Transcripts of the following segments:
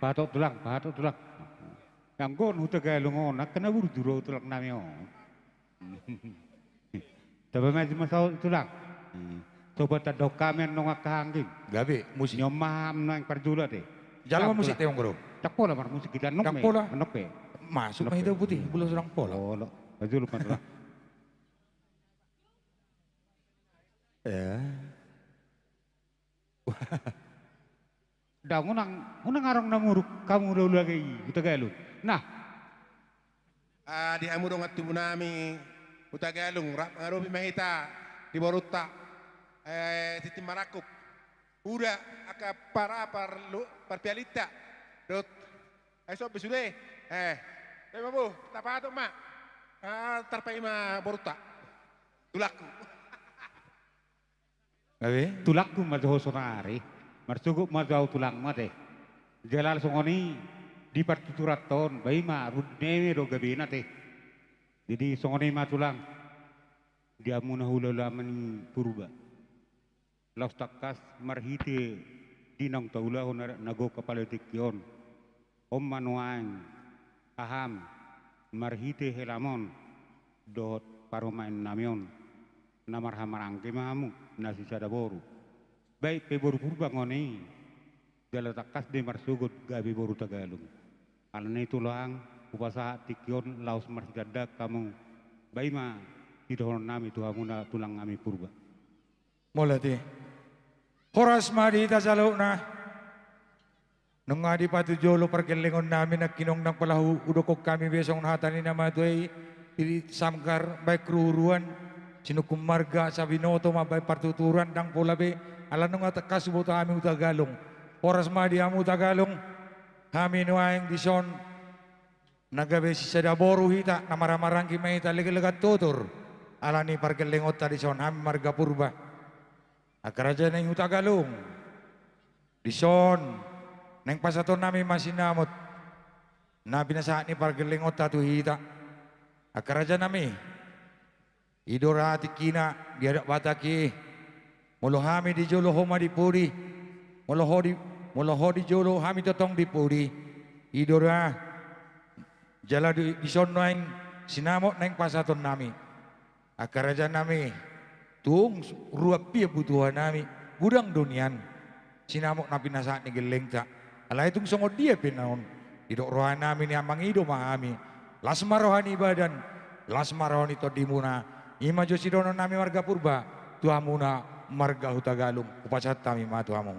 batok tulang. Yang gon huta galung onak kena burduro tulang namio. Tapi macam masau tulang. Coba tadok kamen nongak kahangking. Gabi musik. Nyomam nang parjula deh. Jalan musik tayong guru. Tak pola mar musik kita nok Tak pola. Nok pe. Masuk mah itu putih, belum serang pola. Oh, lo. Baju lupa tulang. Ya. Dah unang arang namuruk kamu dulu lagi kita galu. Nah, di amu dong atu nami utagalung rap ngarobi mahita di boruta titi marakup udah aka para parlu parpialita dot so besude babu tapato ma tarpai ma boruta tulaku Gabi? tulakku majo sonari, marsugup majo tulang mate. Jalal songoni di partituraton, bayi ma rudne do gabina te. Jadi songoni ma tulang dia munahula laman purba. Laus takas marhite dinang taula honar nago kapala tikyon. Om manuang aham marhite helamon dot paromain namion. Namar hamarang mahamu nasi sada boru. Baik pe boru purba ngoni. Jala takas de marsugut gabi boru tagalung. Alana itu lang upasa tikyon laus marsigada kamu. Baik ma tidon nami tuhamuna tulang kami purba. Mulati. Horas madi tasalok na. Nung adi patu jolo perkelingon namin na kinong ng palahu udokok kami besong hatani na matuay iri samkar baik keruruan sinukum marga sa binoto mabay partuturan dang pulabe ala nung kasubot kami utagalong oras madi amu utagalong kami nuayang dison nagabe si sadaboru hita na maramarang kimay taligilagat tutur ala ni parkelingot tadison kami marga purba akaraja na yung utagalong dison nang pasaton namin masinamot na binasahan ni parkelingot tatuhita akaraja nami idorati kina diadak bataki molohami di jolo homa di puri molohodi jolo hami totong di puri idora jala di sonnoing sinamot neng pasaton nami akaraja nami tung ruap pia butuhan nami gudang dunian sinamot na pinasahan ni geleng ta ala itong songod dia pinaon idok rohan nami ni amang ido mahami lasmarohan ibadan lasmarohan ito di muna ima josidono nami marga purba tuamuna marga hutagalung upasat kami ma tuamu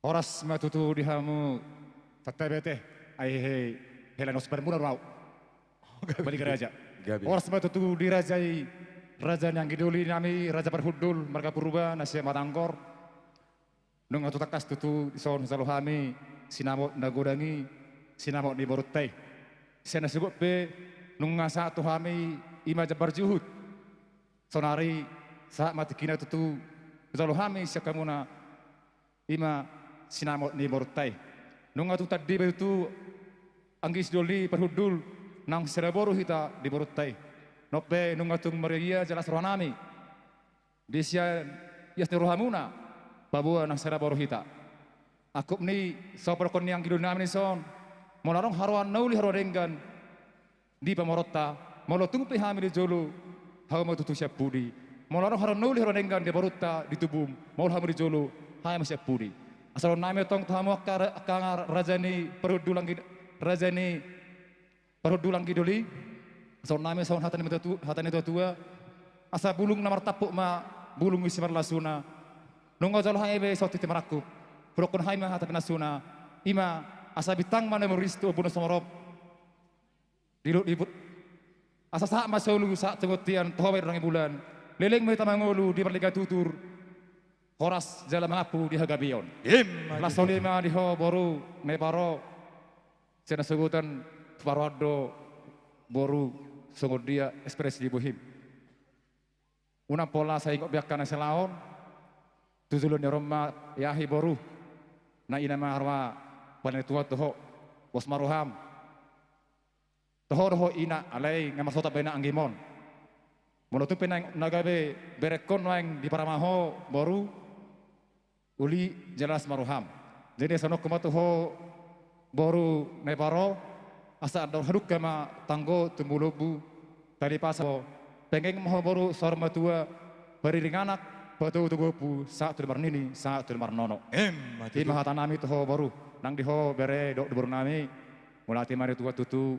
Oras matutu dihamu tatabete ai helanos bermula rau balik raja Gabi. Oras matutu dirajai raja yang giduli nami raja perhudul marga purba nasi matangkor nung atu takas tutu son saluhami sinamot nagodangi sinamot di borutai sena sugut pe nung ngasa tu hami ima jabar juhud sonari saat mati kina tutu zalu hami siakamuna ima sinamot di borutai nung atu tadi itu anggis doli perhudul nang seraboru hita di borutai nope nung atu maria jelas rohanami disia yasni rohamuna babua nang seraboru hita akup ni soperkon yang gidul nami son molarong haruan nauli haruan di pamorota molotung pe hamil jolo hawa matutu siap budi molarong haruan nauli haruan di baruta di tubum mol hamil jolo hawa siap budi asal nami tong tamu akar rajani perudulang gidoli asal nami saun hatani tua asa bulung namar tapuk ma bulung isi marlasuna nunggu jalo haebe soti timaraku prokon haima hatani nasuna ima asa bitang mana meristu pun somorop dilut asa saat masolu saat tengotian tohwe orang bulan leleng mai tamangolu di perliga tutur horas jala mapu di hagabion lasoli ma di ho boru me baro sena sebutan parado boru songodia ekspresi di bohim una pola saya kok biakkan selaon tuzulun roma yahi boru na ina ma harwa paling tua toho bos maruham toho ina alai ngamasota bena anggimon Molo tu penang nagabe berekon wang di Paramaho baru uli jelas maruham. Jadi sono kematu ho baru neparo asa ada haduk kama tanggo tumulubu tadi paso pengen mau baru sor matua beriringanak batu tugupu saat tu marnini saat tu marnono. Di mahatanami tu ho baru nang di ho bere dok baru nami mulati mari tua tutu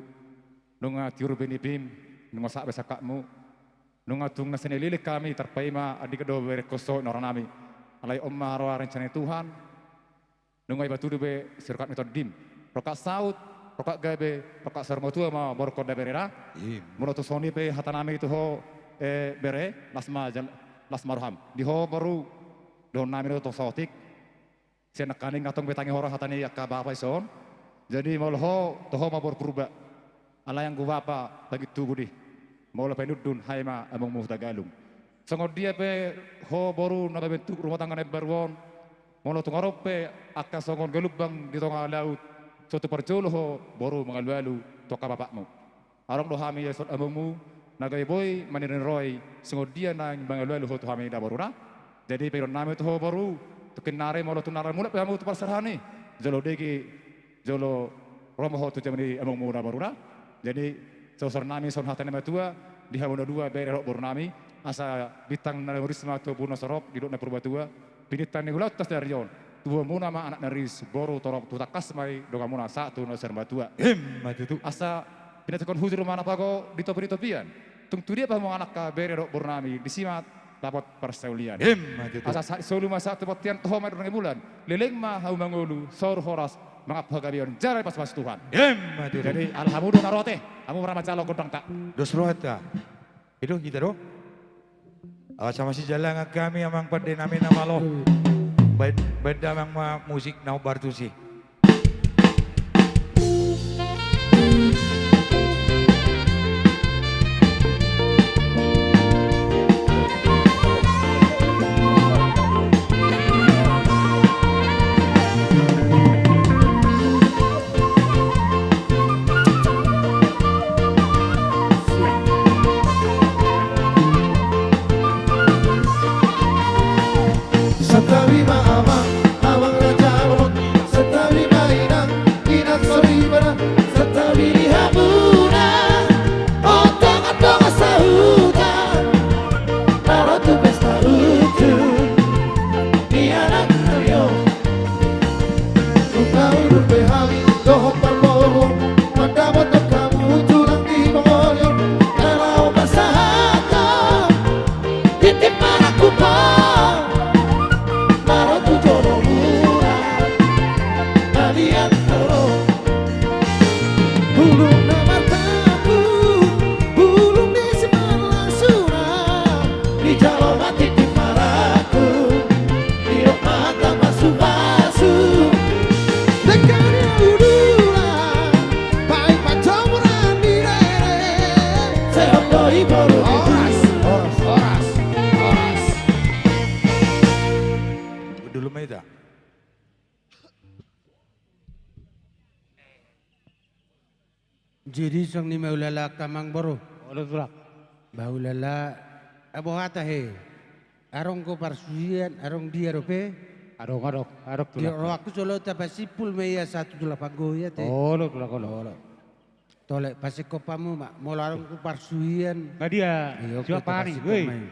nunga tiuru benipim nunga sak besakakmu nunga tung nasene lilik kami terpaima adik kedo bere koso noranami alai omma roa rencana Tuhan nunga batu dube sirkat metode dim rokat saut rokat gabe rokat sarmotua ma baru koda berera muroto soni pe hatanami itu ho bere lasma roham di ho baru don nami to sautik senakani ngatong betangi horo hatani yakka bapa ison jadi molho toho ma baru kurba ala yang gua apa bagi tugu di mau lepai nudun haima among muhtagalung sangod dia pe ho baru naga bentuk rumah tangga nebaruon mau tungaro pe akka songon gelubang di tengah laut suatu perjolo ho baru mengalu toka bapakmu arong do hami yesot amongmu naga boy manirin roy sangod dia nang mengalu ho to hami da baru na jadi pe nami to ho baru to kenare mau tunara mula pe amu to pasarhani jolo deki jolo romo ho to jamani amongmu da baru na jadi sosor nami son hatane matua di hamono dua bere rok bornami asa bitang na risma to buno sorop di dok na purbatua pinitan ni ulat tas dari yon tua muna ma anak naris boru torok tu takas mai doga muna satu no serbatua Matutu. asa pinatakon huzur mana pago di topian tung tu dia pa mo anak ka bere rok bornami disimat dapat persaulian Matutu. asa solu masa tu batian to mai dorang bulan leleng ma hau mangulu sor horas mangap hagabion jarai pas Tuhan. Matutu. Jadi alhamdulillah narote, kamu merama calo kodang tak. Dos rohata. Itu kita do. Sama si jalan kami amang pada namin nama lo. Beda amang musik nau bartu sih. Setawi maamang, amang raja lomot. Setawi mainang, inat soribana. Setawi dihamuna, otong-otong sahutan. Taro tu pesta lucu, di anak Aryo. Tukau rupe hami, dohok parboho. Mandamot kamu tulang di pangolyo. Kalau pasahata, titip maraku pa. Dulu meta. Jadi sang ni maulala kamang baru. Olah tulak. Baulala abo hata he. Arong ko parsuian, arong dia rope. Arok Dia tulak. ro aku solo tapasipul meya satu tula pagoya te. Olah tulak olah. Tole pasi kopamu mak molarong ko parsuian. Nah dia Iyo, siapa nih, tapasi weh? komai.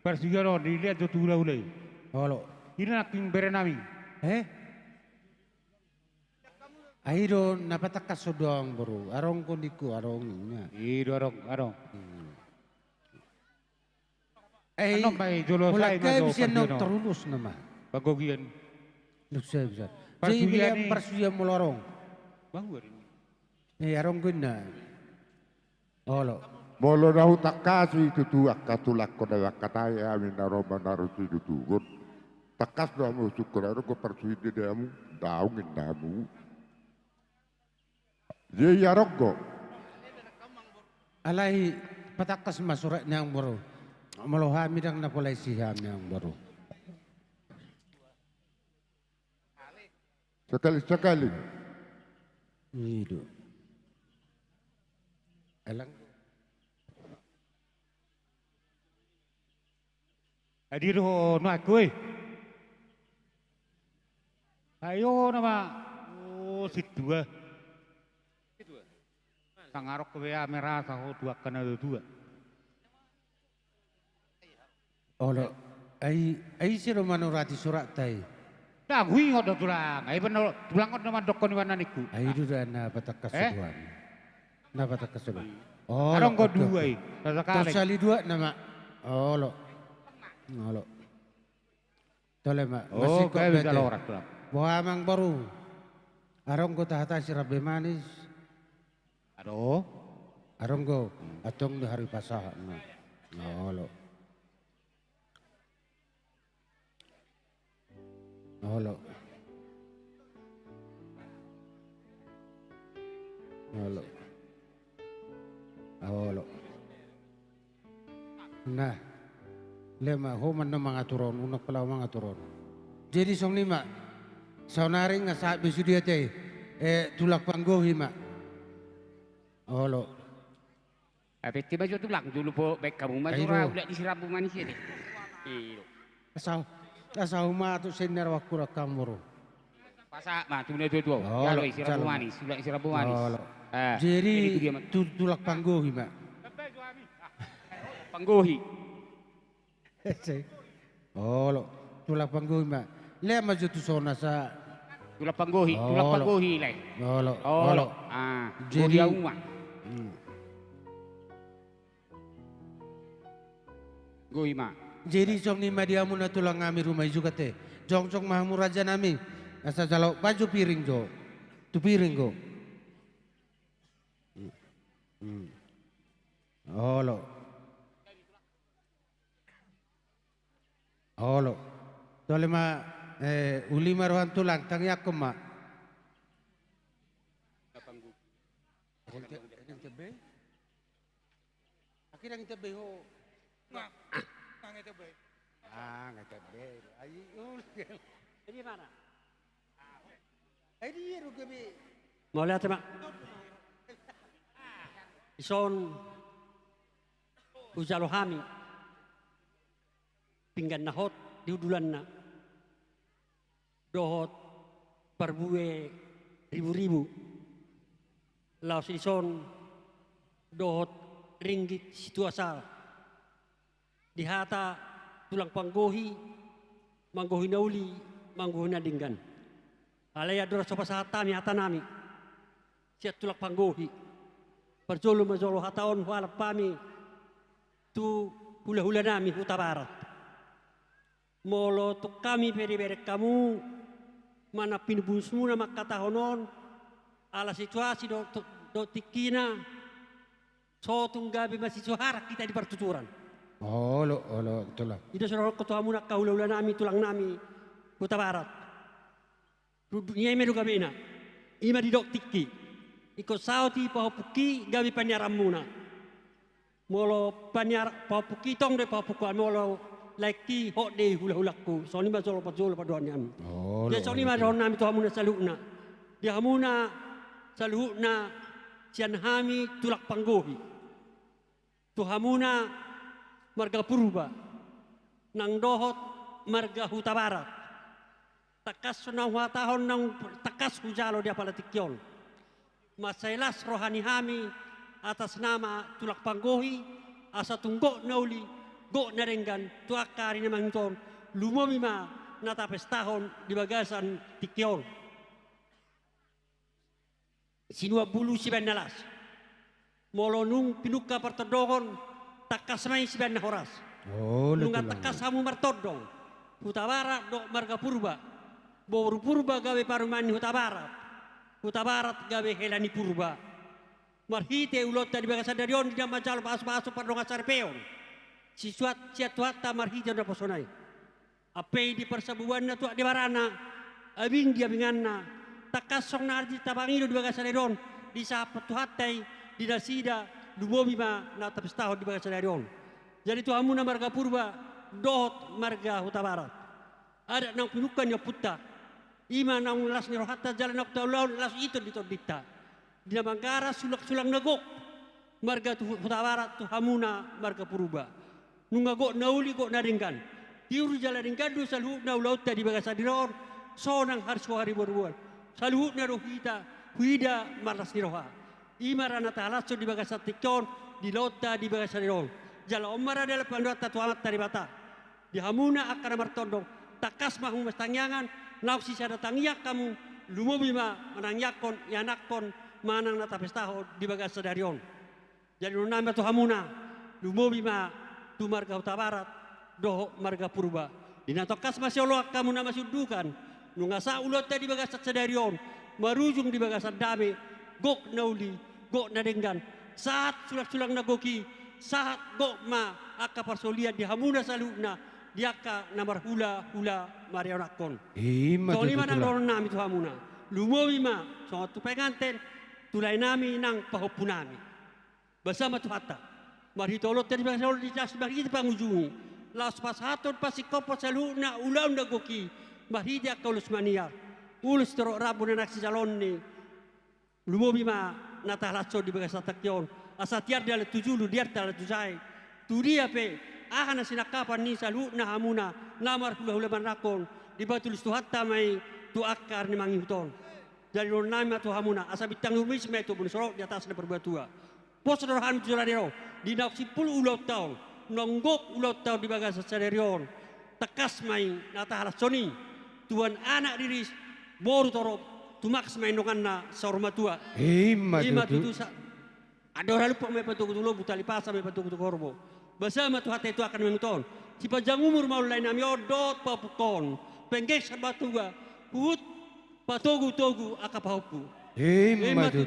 Persugian lo dilihat tu tula ulai. Holo. Ini nak ting berenami. Airo napatakas sodong baru. Arong ko diku arongnya. Itu arong. Eh, Ano may jolo mulai say kaya mazo bisa nok persugian. terulus nama. Bagogian. Nuksa bisa. Jadi Parsuian bilang ni- parsuian molarong. Bangun. Arong ko na. Holo. Molo na hutakasu itu tu akatulak ko na kataya amin na roba na rusi itu turun. Takas na mo syukur ko persuid dia mu daungin namu. Ye yarok ko. Alay patakas masurat niyang baru. Malohami dang napulay siham niyang baru. Sekali-sekali. Itu. Alang. Adi do no aku. Ayo nama. Oh si dua. Sangarok ke merah saho dua kena dua. Olo, ai si Romano rati surat tai. Dah hui ngodo tulang. Ai bener tulang ngodo nama dokon wana niku. Ai du na batak kasuduan. Na batak kasuduan. Oh, Arong ko dua ai. Sekali. Sali dua nama. Olo. Olo. Tole ma. Oh, kayak bisa lorak tulang. Bawa amang baru. Arong ko tahata si Rabe manis. Aduh. Arong ko atong di hari pasah na. Olo. Olo. Olo. Olo. Nah, lema homan na mga turon, unak pala mga turon. Jadi song lima, saunaring nga sabi su dia teh, tulak panggohi ma. Olo. Peti baju tulang dulu po baik kamu mah Ayo. surah udah disirapu manusia deh. Iyo. Asau ma tu sender wakura kamuro. Pasak mah tuh tuh. Oh, Kalau lo, isirapu calon. manis, sudah isirapu manis. Olo. Eh, Jadi itu dia, Mat. tulak panggohi ma. Panggohi. Olo, tulak panggohi ma. Lema ju tu sona sa. Tulak panggohi, tulak Oh, lo. panggohi lah. Olo. Oh, Olo. lo. Ah, Jadi- jadi rumah. Gohi mah. Jadi song ni dia muna tulang ngami rumah juga teh. Jong mahmu raja nami. Asa jalo baju piring jo. Tu piring go. Olo. Olo. Tole ma uli maruhan tulang tangi aku ma. Akhirnya kita beho. Ah, nggak tebe. Ayo, Ini mana? Ini rugabi. Mau lihat mak? Ison ujalohami pinggan nahot diudulan na dohot perbuwe ribu-ribu laos ison dohot ringgit situ asal dihata tulang panggohi manggohi nauli manggohi nadinggan alaya dora sopa sahatami hatanami siat tulak panggohi perjolo majolo hataon walap pami tu hula-hula nami huta barat molo tu kami peri-peri kamu mana pinubun semua makatahonon ala situasi do tikina so tunggabi masih suhara kita di pertuturan. Olo, itulah. Ito sa rokot to amuna kahula-hula nami tulang nami huta barat. Niya meru kami na. Ima di dok tiki. Iko sauti pahopuki gabi panyaram muna. Molo panyar pahopuki tong de pahopukuan molo laiki hok de hula-hulaku. So ni majolo pajolo paduan yami. Olo. Dia so ni majolo nami to amuna salukna. Dia amuna salukna sian hami tulak panggohi. Tu hamuna marga purba nang dohot marga huta barat takas nang watahon nang takas hujalo dia palatikyon masailas rohani hami atas nama tulak panggohi asa tunggo nauli go narenggan tuakari na mangton lumomima natapes tahon di bagasan tikyon sinua bulu si benalas molonung pinuka pertodohon takas mai si ben horas. Olo, Nunga takas hamu martodong. Huta barat do marga purba. Boru purba gawe parumani huta barat. Huta barat gawe helani purba. Marhite ulot tadi bagasa darion di majal pasu-pasu pardonga sarpeon. Si tuata marhite na posonai. Ape di persabuan na tuak di barana. Abing dia binganna. Takas song narji tabangido di bagasa darion. Di sapat tuhatai di dasida. Dubomi ma na tapis tahun di bagasa darion. Jadi tu amu na marga purba dohot marga huta barat. Ada nang pinukan ya putta. Ima nang las ni rohata jalan nak taulaun las itu di todita. Di Manggara sulak-sulang nagok. Marga tu huta barat tu hamuna marga purba. Nungagok nauli gok naringkan. tiur jalan gadu saluhutna ulauta di bagasa diron sonang harus hari berbuat saluhutna rohita huida maras diroha imarana taalaso di bagasa tikon di lauta di bagasa diron jala omara adalah panduata tuamat dari bata di hamuna akan martondong takas mahu mestangyangan nausi sada tangiak kamu lumobima manangyakon yanakon manang nata pestaho di bagasa darion jadi nama tu hamuna lumobima tu marga Huta Barat doh marga Purba dinatokas masih Allah kamu nama sudukan nungasa ulot di bagasa sadarion marujung di bagasa dame gok nauli gok nadenggan saat sulak-sulak nagoki saat gok ma aka parsolia di hamuna saluna diaka namar hula marionakon so lima nang doron nami tu hamuna lumowi ma so tu penganten tulai nami nang pahopunami bersama tu hatta mari tolot dari bangsa di jas bagi pangujungi las pasaton pasikopo saluna ulang nagoki mari dia kaulus maniar ulus terok rabu na naksi salonni lumowi ma natalatso di bagasa takyon asatiar dia le tujulu dia tala tujai tu dia pe ahana sinakapan ni salu na hamuna namar hula manakon di batul hatta mai tu akar ni mangi huton jadi ron nama tu hamuna asa bitang humis me tu bunsorok di atas na perbatua pos rohan jula dero di naksi pul ulau taun nonggok ulau taun di bagasa saderion tekas mai nata halasoni tuan anak diris boru torop tu maks mai nonganna saurmatua ima tu ada orang lupa mai patu kutulo butali pasa mai patu kutu korbo bersama tu hati itu akan menguton si panjang umur mau lain nami odot papukon penggek sabatuga hut patogu akapahupu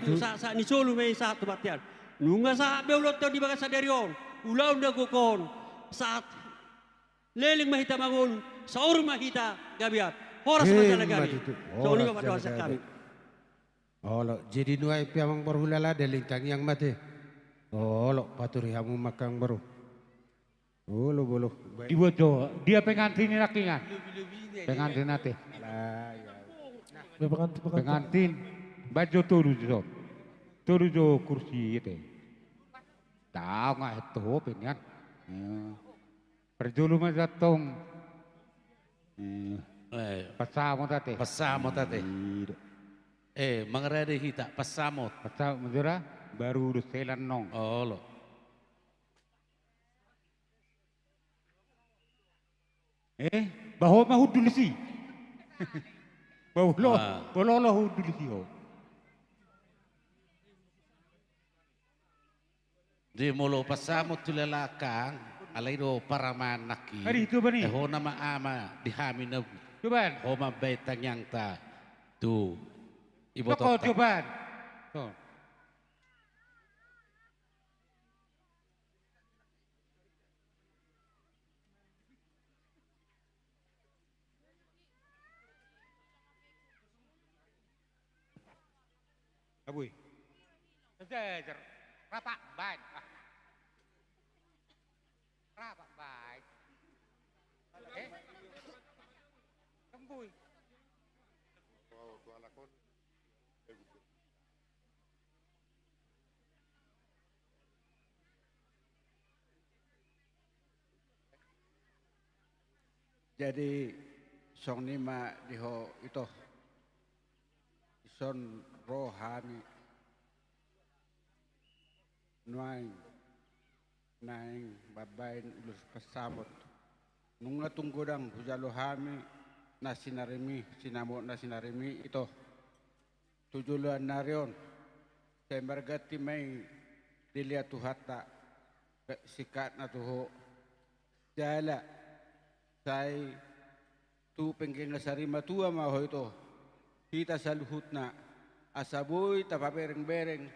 tu sa ni solu mai saat tu batian nunga sa beulot di bagasa derion ulau ndagokon saat leling mahita mangol saur mahita gabiat horas macam gabi so ni pada wasa kami lo jadi nuai piamang berhulala delingkang yang mati lo paturi hamu makang baru bolo Dibojo, dia pengantin rakingan. Pengantin nate. Pengantin baju turu jo kursi itu. Tahu nggak itu pengen. Perjulu mah datang. Pasamo tate. Mengerti kita pasamo. Pasamo jera baru selan nong. Oh lo. Bahwa mahu dulu sih. Bahwa lo dulu sih. Di mulu pasamo tulalakang alay do para manaki. Hari itu bani. Ho nama ama dihamin na. Coba. Ho mabetang yang ta. Tu. Ibu Toko coba. Abui. Sejajar. Rapak baik. Rapak baik. Tembui. Jadi song nima diho itu son rohani nuaing naing babain ulus pasabot nunga tunggodang hujalohami nasinarimi sinamo nasinarimi itu tujuluan narion saya margati may dilihat tuhata sikat na tuho jala say tu pengen ngasari matua maho itu kita saluhut na asaboy tapa bereng-bereng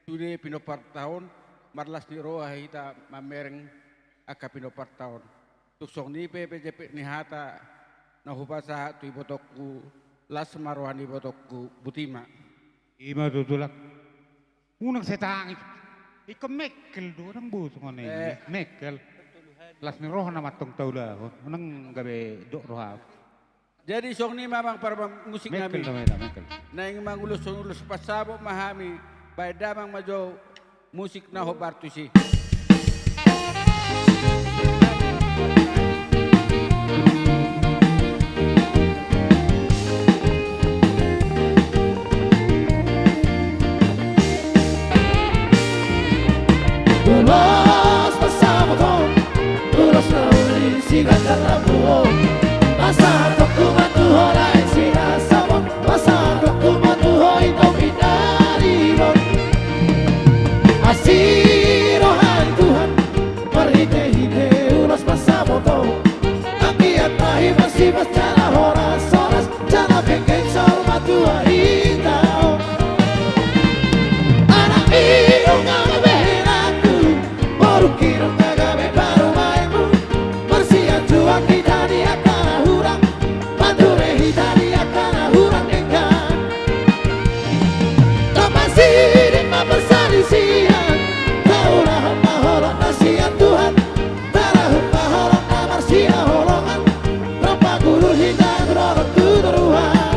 sudah pinopar tahun marlas ni roha kita mamereng aka pinopar tahun tuksong ni PPJP ni hata nahupasa tu ibotokku las maruhan ibotokku butima ima tutulak unang setang ikamekel do nang bus ngone mekel las ni roha na matong taula unang gabe do roha. Jadi song ni mamang para musik kami. Na ing mangulus-ulus pasabo mahami bay damang majo musik na hobartusi. Jana horas horas Jana pengen sama tua hitau Anak iyo ngabe behenaku Baru kira tagabe baru mainmu Bersihan tua kita di akana hurang Mature hita di akana hurang enggan Tak masih lima bersari siang Taulah hamba holok nasihat Tuhan Tara hamba holok amar sia holongan Rampa guru hita gerorok tuduruhan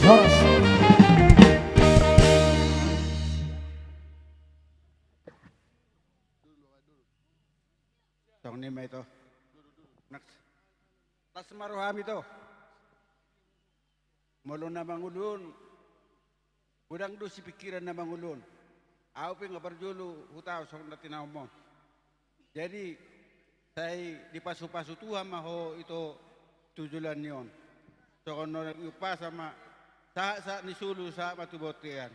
Horas Song ni may to. Next. Tas maruhami to. Molo na mangulun. Udang do si pikiran na mangulun. Ako ping ngaparjulo hutaw song na tinaw mo. Jadi saya dipasu-pasu Tuhan maho itu tujulan yon. So kono upa sama sa ni sulu sa matubotian.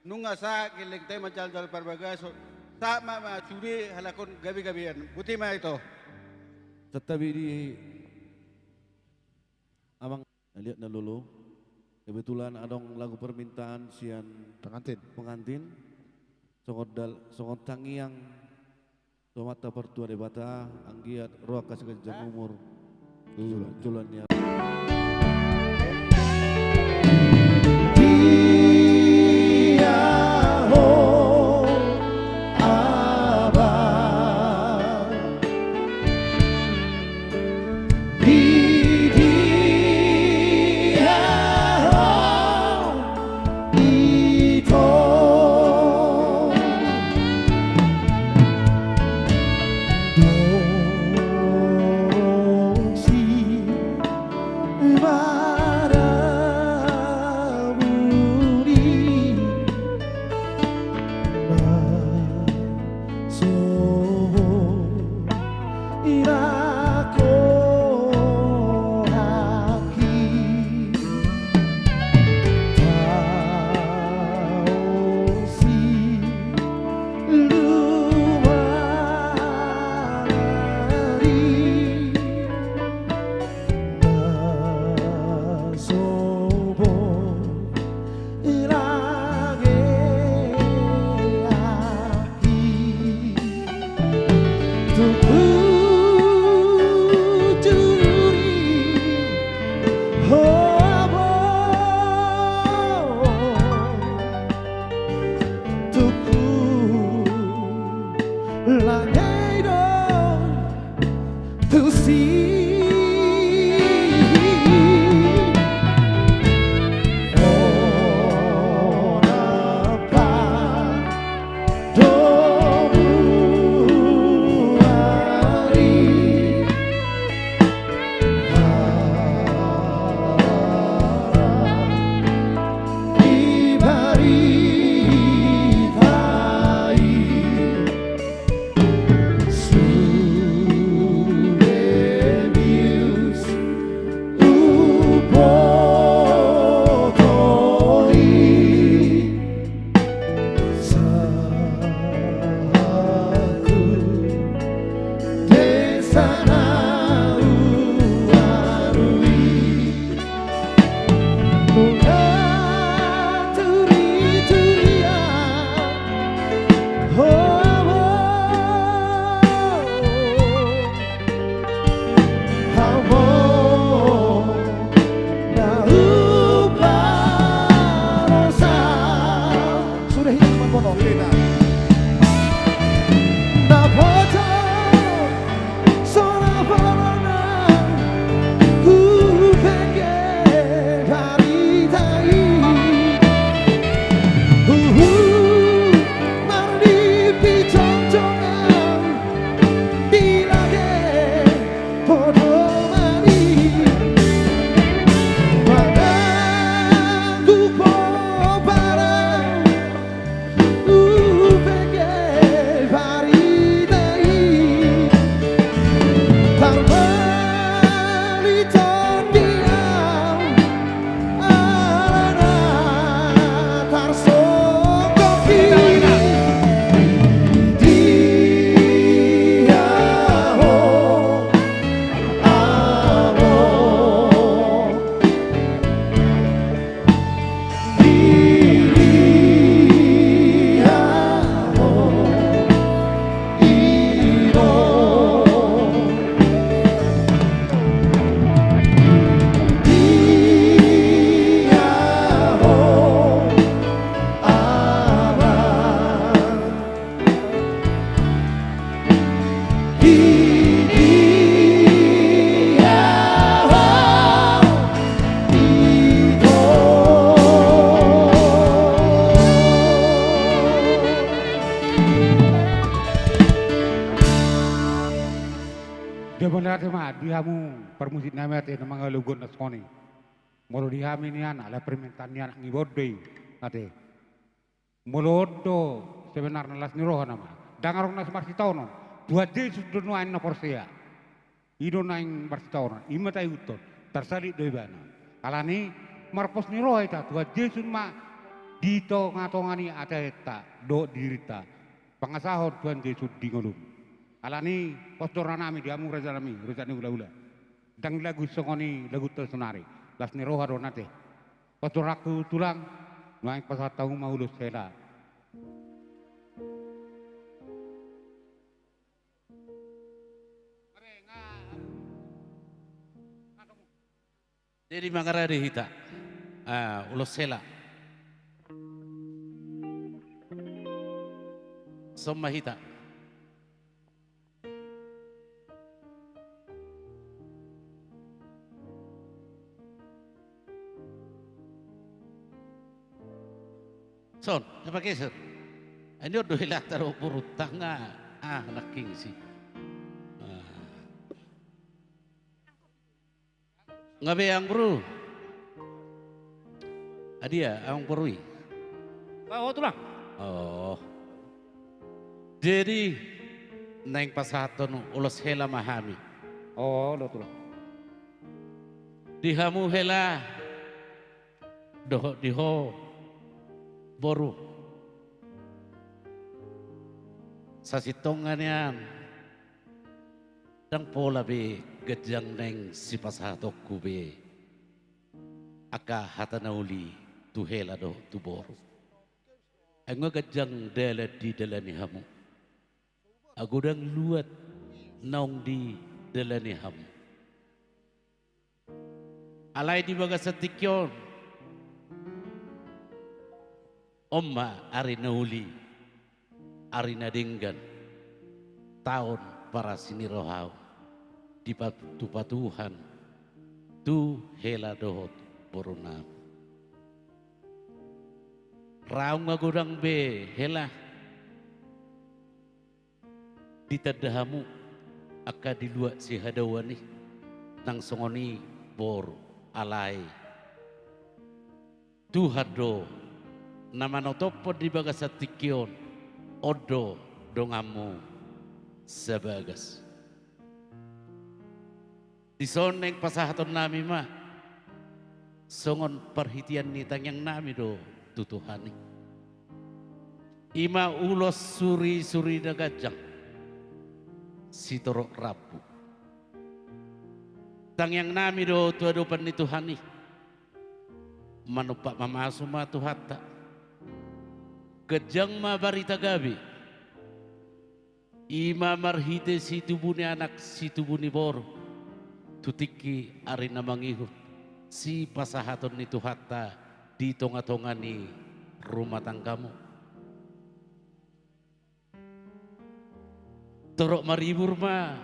Nunga sa kiling tayo majal-jal parbagaso. Sa mama curi halakon gabi-gabian. Buti ma itu. Tetapi di abang lihat na lulu. Kebetulan adong lagu permintaan sian pengantin. Songot tangiang somata pertua debata anggiat roa kasih kejang umur. Julannya. Berarti mah dihamu permusik nama te nama ngalugun naskoni. Molo dihami ni anak lah permintaan ni anak ngibodei ate. Molodo sebenarnya las niroh nama. Dangarong nas marsitaunon. Dua Yesus donuain na porsia. Ido naing marsitaunon. Ima tay uton. Tersalik doi bana. Alani marpos niroh ita. Dua Yesus ma dito ngatongani ata eta do dirita. Pangasahon Tuhan Yesus di ngolum. Alani postora nami diamu raja nami ula-ula. Dang lagu songoni lagu tersenari. Las niroh adonate. Postoraku tulang naik pasal tahu mau lulus hela. Jadi mangarari hita, ulos hela. Somma hita. Son, apa kisah? Ini udah hilang taruh purutang laking sih. Ngabe yang bro? Adia, ang perui. Oh, tulang. Oh. Jadi neng pasaton ulos hela mahami. Oh, lo tulang. Dihamu hela. Diho boru. Sa sitongan yan. Dang pola be gejang neng si pasatok kube. Aka hatanauli tu hela do tu boru. Ang gejang dala di dalani hamu. Agudang luat naung di dalani hamu. Alay di baga satikyon. Omma ari nauli, ari nadinggan, tahun para sinirohau, di patuhan, tu hela dohot borunam. Raung ngagudang be hela, ditadahamu, aka dilua si hadawani, nang songoni bor alay. Tu hado, nama notopo di bagas satikyon odo dongamu sebagas di soneng pasahaton nami ma songon perhitian nitang yang nami do tutuhani ima ulos suri nagajang sitorok rapu tang yang nami do tuadopan nituhani manupak mamasuma tuhata Kejang ma barita gabi, ima marhite si tubuni anak si tubuni bor, tutiki arina mangihut si pasahaton ni tuhata di tonga-tongani rumah tanggamu. Torok maribur ma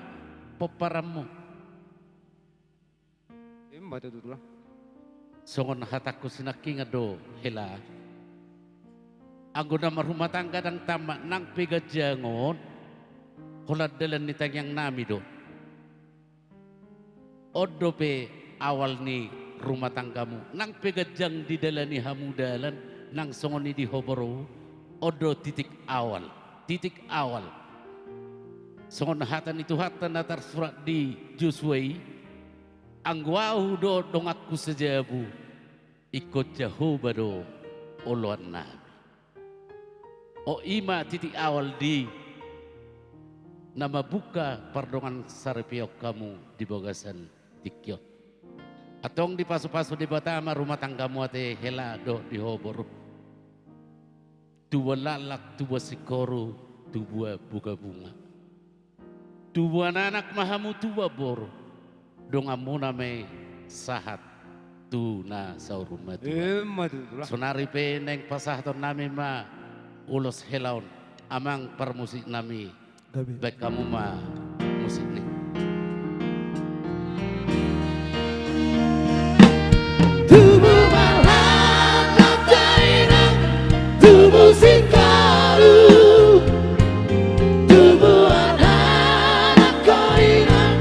peparammu. Batu tu lah. Songon hataku sinaking ado hela. Angguna rumah tangga dang tamak nang pega jangon holat dalan ni yang nami do odo pe awal ni rumah tanggamu nang pega jang di dalan ni hamu dalan nang songoni di hoboro odo titik awal songon hatan itu hatan natar surat di Jusway angwau do dongakku sejabu ikut jauh bado oluan na o ima titik awal di nama buka pardongan sarepiok kamu di bogasan tikyot atong di pasu-pasu di batama rumah tanggamu ate hela do di hobor dua lalak dua sikoru dua buka bunga dua anak mahamu dua bor dongamu name sahat tu na sauruma tu sonari pe neng pasahaton nami ma ulos helaun amang permusik nami baik kamu ma musik ni tubuh malam tak daerah tubuh singkaru tubuh anak-anak koinang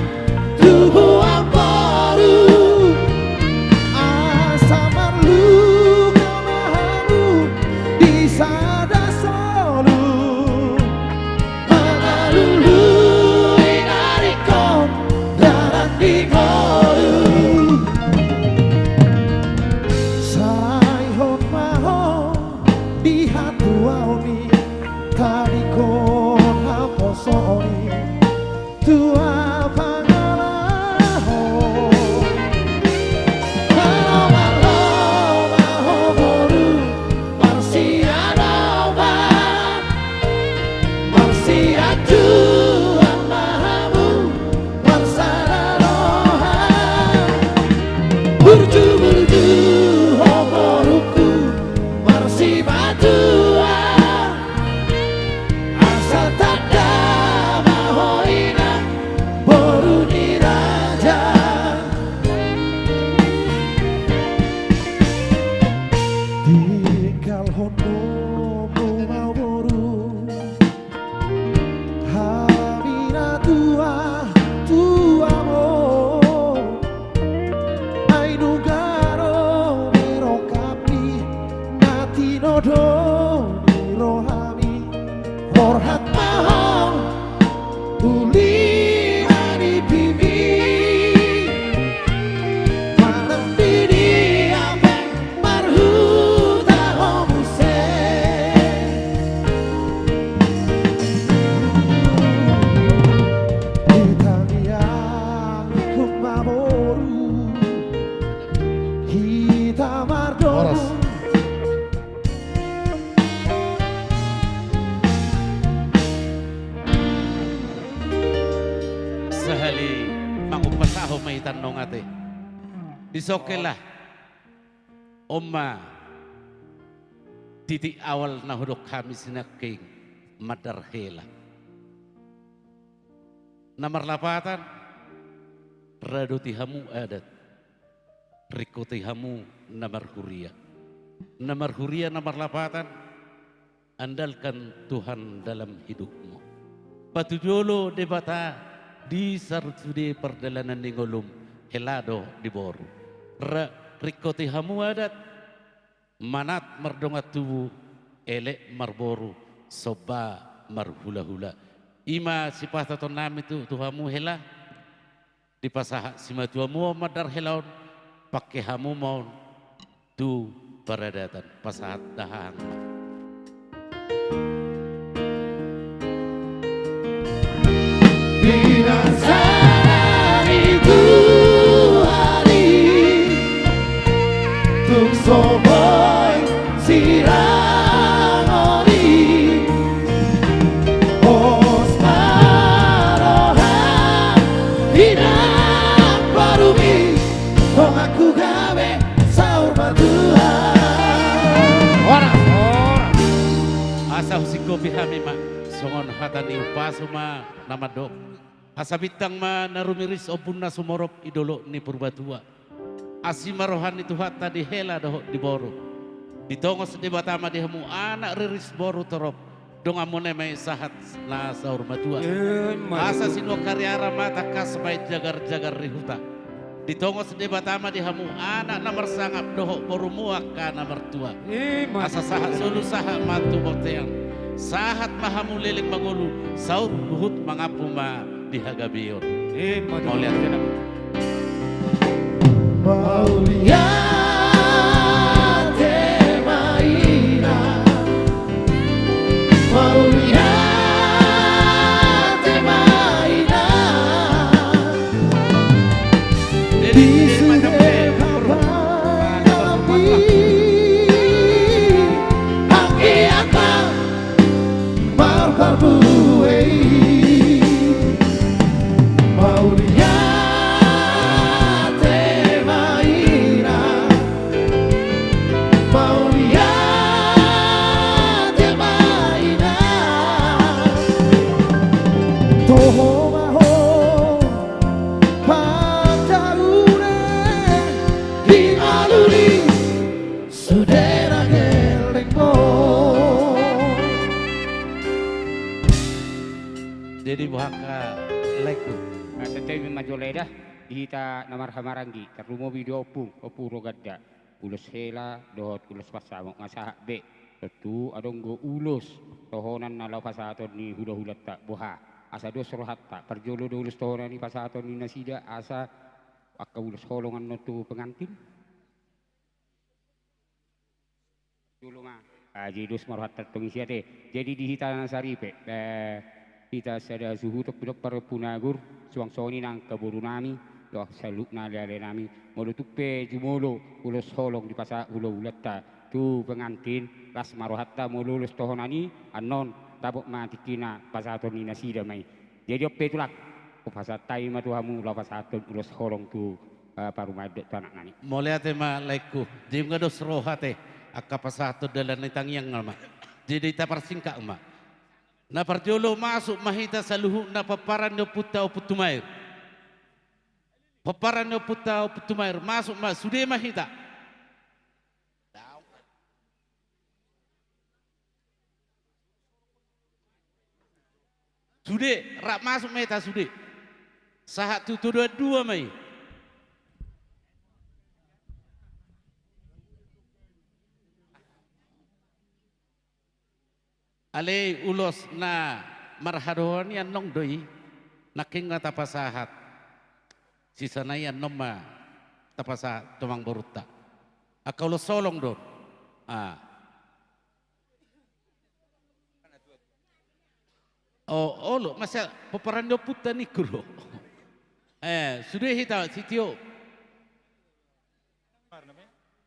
jodoh di rohani horhat mahal uli ani bibi malam bini apa marhuta homuse Italia kumaboru kita mardoru sehali mangupasaho may tanong ate. Disokelah Oma titik awal na hudok kami sinaking madarhela. Namarlapatan radutihamu adat rikutihamu namarhuria. Namarhuria namarlapatan andalkan Tuhan dalam hidupmu. Patujolo debata di sartude perjalanan ningolum helado di boru rikoti hamu adat manat merdongat tubuh elek marboru soba marhula-hula ima sipata tonam itu tuhamu hela di pasah simatuamu madar helaun pakai hamu mau tu paradatan pasahat dahang Binasari Tuhari Tung soboy sirangori Os maroha Hinak parumi Kong aku gawe saur Tuhan asa husiko bihami mak songon hatani upasuma nama dok asabitang ma narumiris opuna sumorop idolo ni purbatua asima rohani tuhat tadi hela doh di boru ditongos di batama di hamu anak riris boru torop dong amone mai sahat na saur matua asa sinwa karyara mata kasmai jagar-jagar rihuta ditongos di batama di hamu anak namar sangap doh boru muaka namar tua asa sahat sulu sahat matu boteang sahat mahamu liling mangulu saur luhut mangapu ma dihagabion. Mau lihat tidak? Mauliat maina Mauliat maina Di sudah kapan api Haki apa Marbar buai Mauliate maina Mauliate maina Toho maho Padaune Himaluri Sudera gelengmo Jadi buhaka leku Setiap majoleda dihita namar hamarangi terlumo video opu rogadda ulus hela dohot ulus pasamo ngasah be tentu adong go ulus tohonan nalau pasaton ni huda-hudat tak boha asa dos rohat tak perjolo do ulus tohonan ni pasaton ni nasida asa akka ulus holongan notu pengantin dulu mah jadi dos marhat tertung siate jadi dihita nasari pe kita sada suhu tok pidok para punagur suang soni nang kaburu nami doh saluk na lele nami molo tupe jumolo ulos holong di pasa ulo ulata tu pengantin las marohatta molo ulos tohonani anon tabok matikina pasaton ni nasida mai jadi ope tulak ko pasatai ma tuhamu la pasaton ulos holong tu parumadet tanak nani moliate ma laiku jim gados rohate akka pasaton dalan nitangyang ma jadi taparsingka ma na parjolo masuk mahita saluhu na paparan no putau putumair paparan no putau putumair masuk ma sude mahita sude rak masuk mahita sude sahat tutu dua mai Ale ulos na marhadoan yan nong doi naking nga tapasahat. Sisa na yan nong tapasahat tumang boruta. Akaulo solong doon. Olo, masa paparando puta ni kulo. Sudah hita sitio.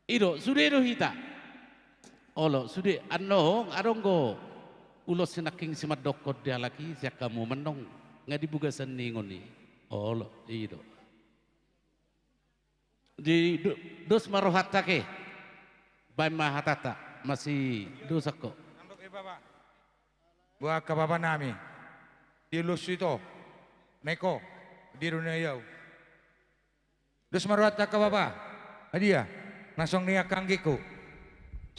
Iro, sudah iro hita. Olo, sudah anong aronggo. Ulos sinaking si madokod dia lagi siya kamu menong nga dibugasan ningon ni. Olo, iro. Di dos marohata ke. Bay mahatata masih dosa ko. Buat ke bapa nami. Di lus itu. Neko. Di dunia yau. Dos marohata ke bapa. Adia. Nasong niya kanggiku.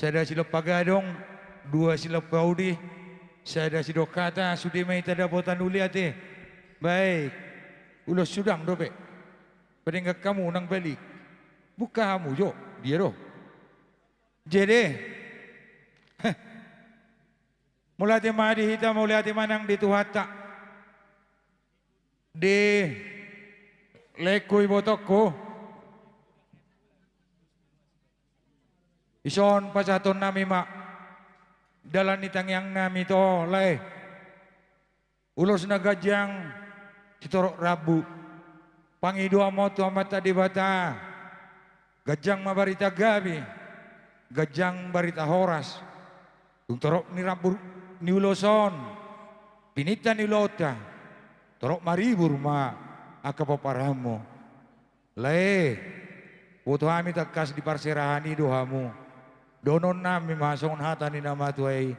Saya ada silap pagadong. 2 silap paudi. Saya ada si dokata. Sudi mai tada botan uliate. Baik. Ulos sudang dope. Pedengak kamu nang balik. Buka kamu jo. Dia doh. Jadi, mulai di madi hita, mulai di manang di tuhata, di lekui botokku, ison pasaton nami mak, dalan nitang yang nami to lay, ulos nagajang sitorok rabu, pangidu amotu amat tadi bata, gajang mabarita gabi. Gajang barita horas, torok ni rabur ni uloson, pinita ni lota, torok maribur ma akapaparamu. Lae, puto kami takas di parserahani dohamu, donon nami masong hata ni nama tuai,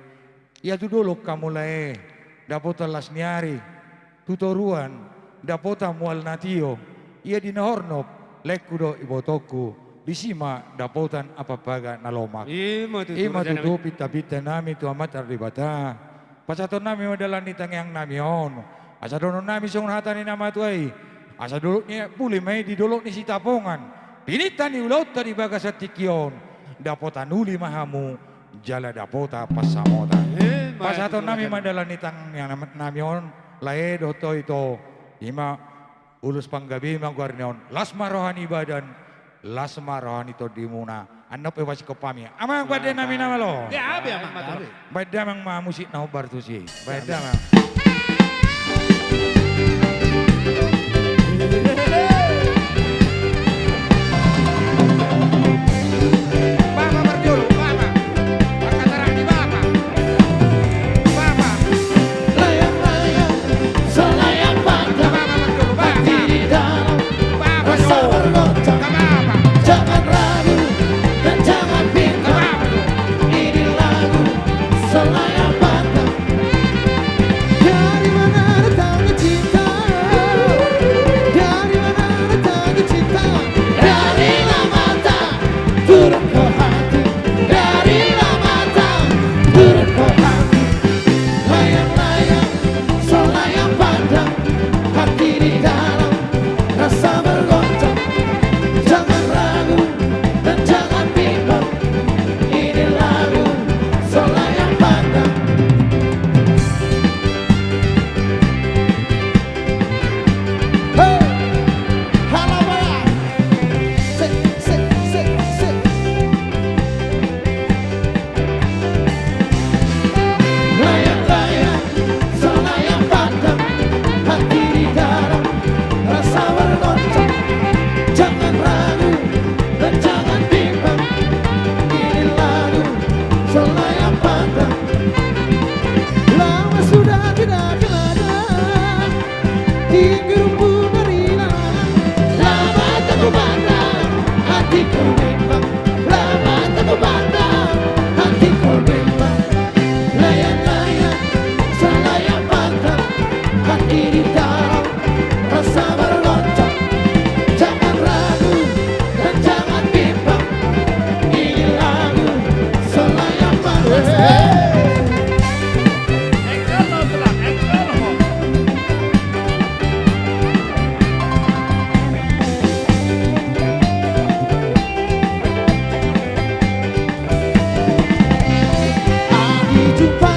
ya tu dulu kamu lae, dapota las niari, tutoruan, dapota mual natio, ia dinahornop, lekudo ibotoku. Bisima dapotan apa-apa nalomak. Ima tutu pita-pita nami tu amat arribata. Pasaton nami madalan nitang yang nami on. Asa dono nami song hata ni nama tuai. Asa duluk ni puli mai di duluk ni sitapongan. Pinita ni ulot tadi bagas tikion. Dapotan uli mahamu jala dapota pasamota. Pasaton nami madalan nitang yang nami on. Lae doto itu. Ima ulus panggabi mangguarnion. Las marohani badan. Las marohan itu dimuna. Anda pewasi kepami. Amang pada nami nama lo. Ya abi amang. Pada mang ma musik nau bartusi. Pada mang. Bapa berdulu, bapa. Maka terang di bapa. Bapa. Layang-layang, selayang pandang. Bapa berdulu, bapa. Di dalam Bapa rasa bergoncang. Jangan ragu dan jangan bimbang. Ini lagu selayang pandang. Dari mana datangnya cinta? Dari mana datangnya cinta? Dari mata turun ke hati. Dari mata turun ke hati. Layang-layang selayang pandang. Hati di dalam rasa bergoncang. Jangan ragu dan jangan bimbang. Ini lagu selayang pandang. Hey, halo bala. Sik, sik, sik, sik. Layang-layang selayang pandang. Hati di dalam rasa bergoncang. Jangan ragu dan jangan bimbang. Ini lagu selayang pandang. Lama sudah tidak ada tinggi rumput dari lalang. Lama tak ku pandang hatiku bimbang. Lama tak ku pandang hatiku bimbang. Layang-layang selayang pandang. Hati di dalam rasa bergoncang. Jangan ragu dan jangan bimbang. Ini lagu selayang pandang. Pagi jumpa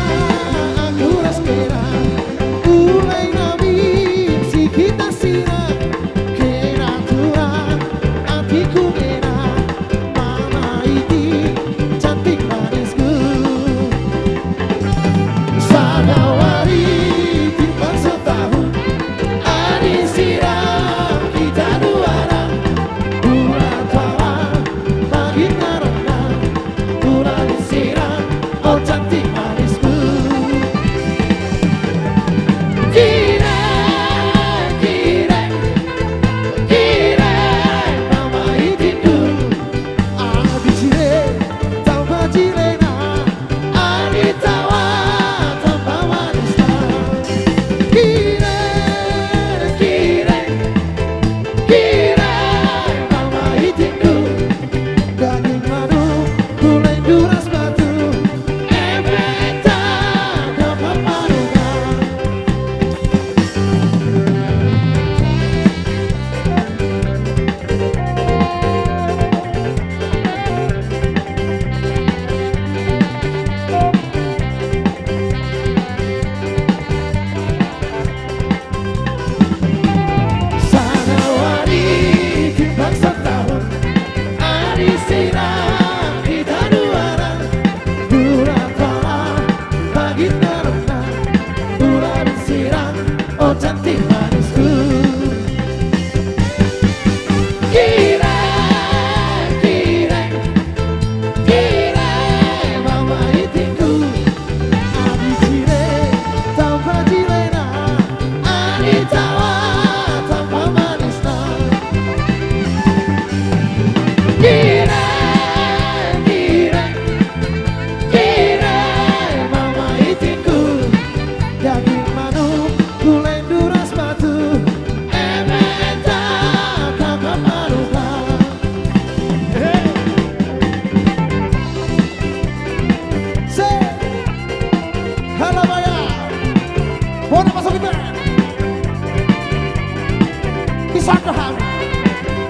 Satu hal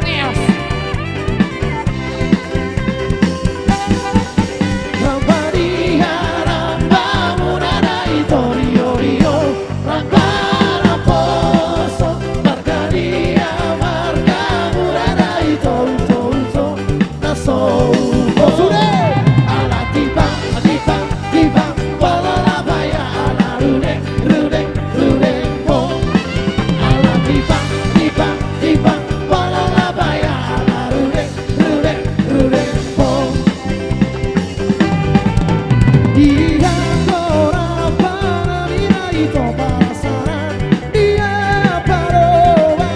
Neos Rambadia Ramba Murada Itorio Rio Ramba Ramposo Margaria Marga Murada Itorio Naso Sure Ala tiba tiba tiba Wala labaya ala rude rude rude po Ala tiba tiba tiba Wala labaya ala rude rude rude po Dia kora para dia itu pasaran Dia parowa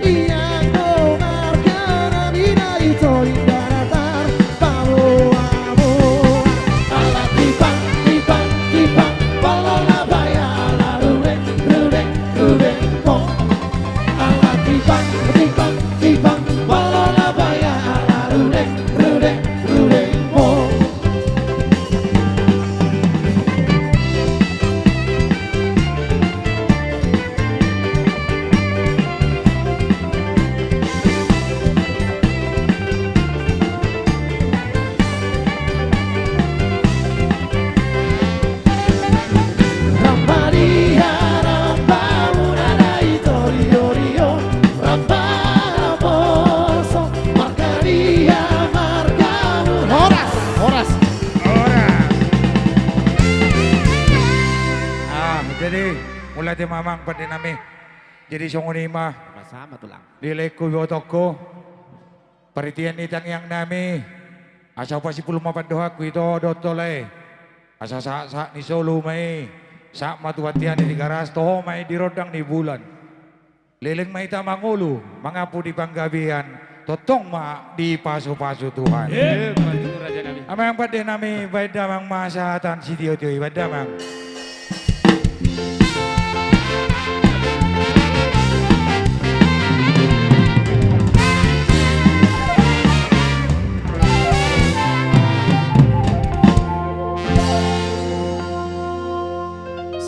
Dia komar karena dia itu indaratar Parowa Ala tiba tiba tiba Wala labaya ala rude rude rude po Ala tiba tiba tiba Wala labaya ala rude rude rude po Rambadia Ramba Murada Itorio Rio Ramba Ramposo Margaria Marga Murada Horas Jadi mulai di mamang pada nami. Jadi songonima. Sama tulang. Dileku yotoko. Peritian itang yang nami. Asa pa si pulma padohaku ito dotole. Asa sa ni solo may. Sa matuwatian ni garas toho may dirodang ni bulan. Liling may tamangulo. Mga po di panggabihan. Totong ma di paso-paso Tuhan. Amang pada nami. Baik damang masahatan si Tio-Tio. Baik damang.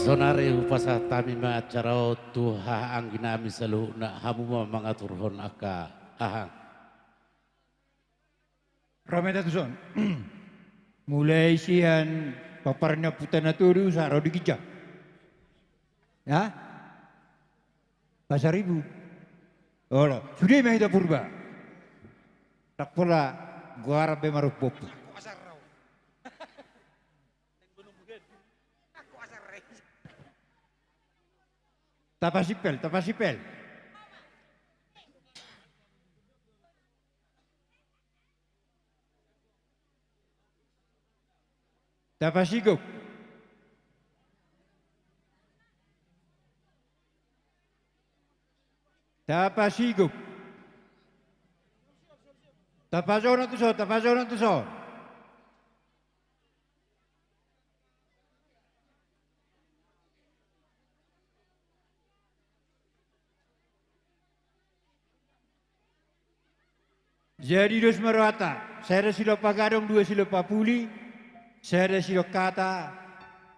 Sonare upasa tami macarao tuha angginami saluna hamu mangaturhon aka ahang. Ramai tuson. Mulai sian paparnya putana turu saro digijak. Ya? Pasar ibu. Oh, sudah mahita purba. Tak pula gua arabe maruf popu. Tapasipel, tapasipel. Tapasigop. Tapasigop. Tapazonan tuso, tapazonan tuso. Jadi dos merata, saya ada silo pagadong dua silo papuli, saya ada silo kata,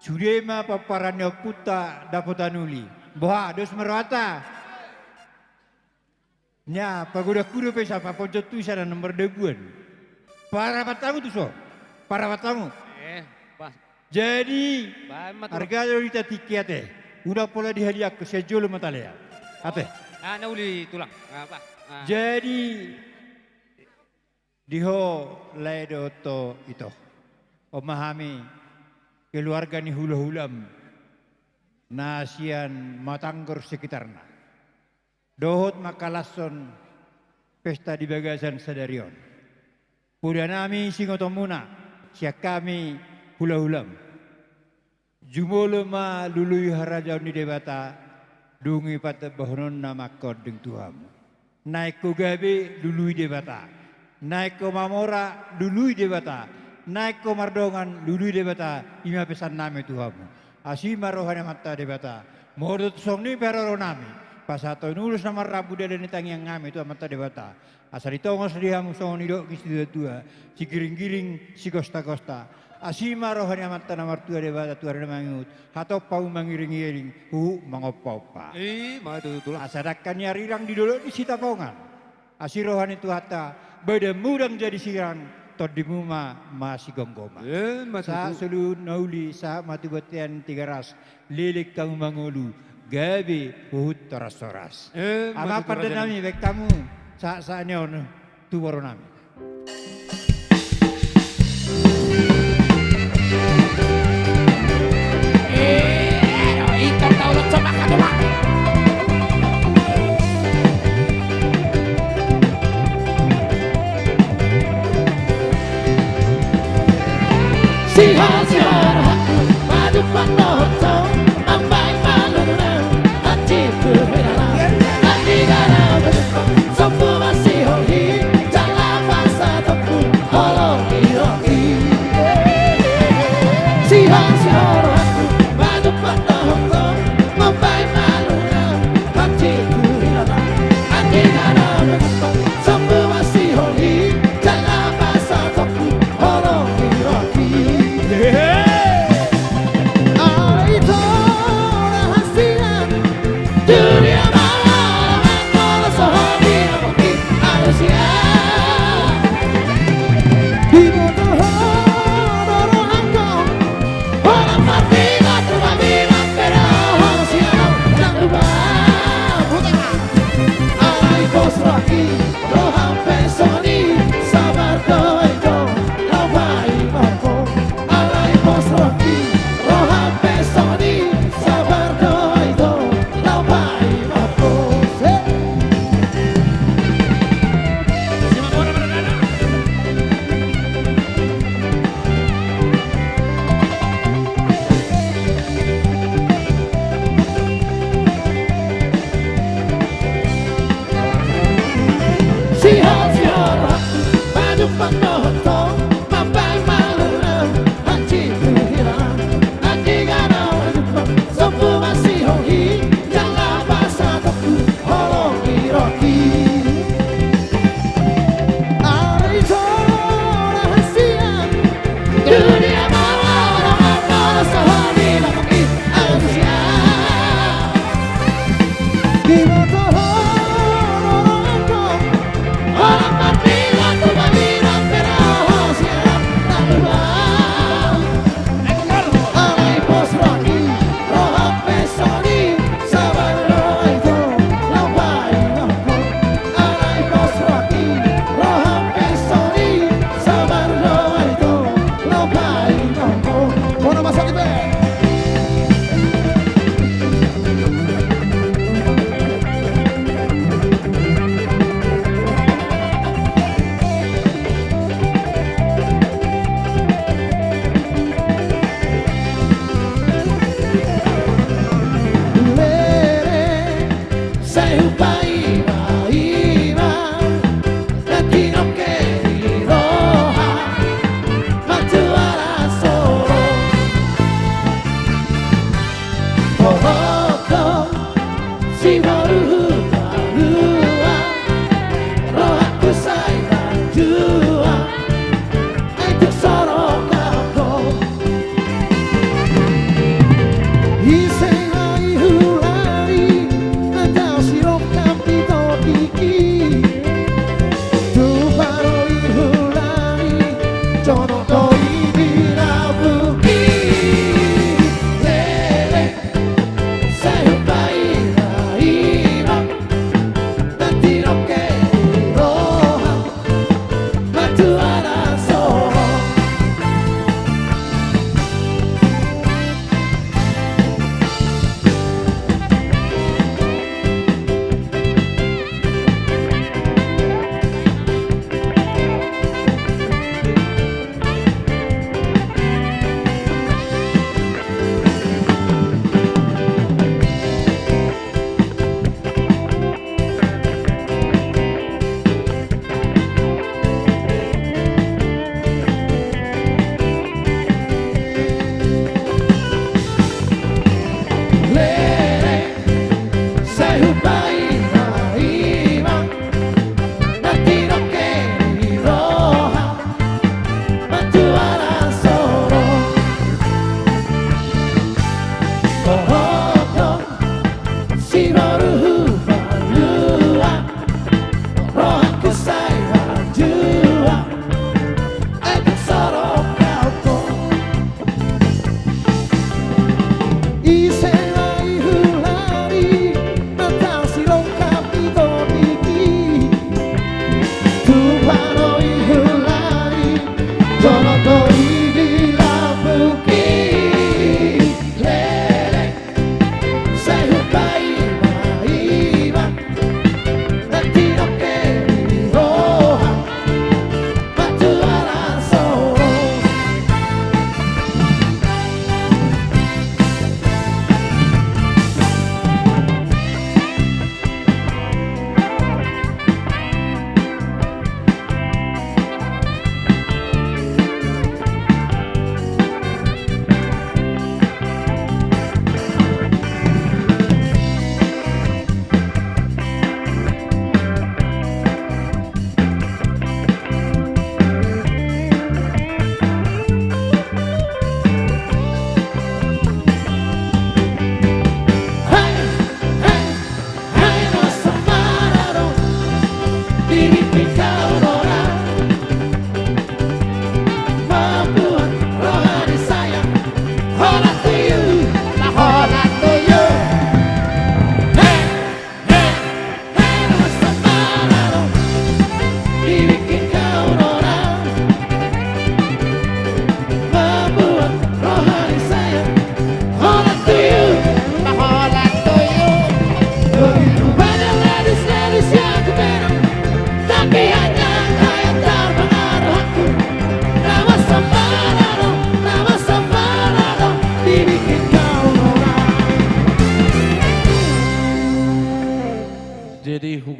Sudema paparannya puta dapotanuli, boha dos merata. Nya pagoda kudo pesa paponco tu sana nomor debuan. Para batamu tu so, para batamu. Jadi harga dari tiket udah pola dihadiah ke sejolo matalea. Apa? Nauli tulang. Apa? Jadi diho ledo to ito. Memahami keluarga ni hula-hulam nasian matanggor sekitarna. Dohot makalason pesta di bagasan sadarion. Puda nami singotomuna siak kami hula-hulam. Jumolo ma lului harajaw ni debata dungi pata bahonon na makod deng Tuhan. Naik ko gabi lului debata. Naik ko mamora lului debata. Naik ko mardongan lului debata. Ima pesan nami Tuhan. Asima rohana mata debata. Modot song ni peroro nami. Pasato nulus nama rabu dan nitang yang ngami itu amata debata. Asal itu ngos dia musong nidok kisi dua si giring-giring si kosta-kosta. Asima rohani amat tanah martua debata tuar mangut. Hato pau mangiring-iring. Mangopopa. Betul. Asadakan nyarirang di dulu di sitapongan. Asirohani tu hata. Beda mudang jadi sirang. Todimuma masih gonggoma. Sa selu nauli sa mati batian 300. Lilik kamu mangulu. Gabi uhut toras-toras. Ama pada nami baik tamu. Saatnya tu baru nami. Sihar aku maju panoto ambai maluna hatiku hirana hati gara sampu masih hoki jalan masa tepu holong hiroki Sihar aku maju panoto ambai maluna hatiku hirana hati gara sampu masih hoki jalan masa tepu holong hiroki dunia malam kalau sehobi mungkin manusia di bawah dorong angkong orang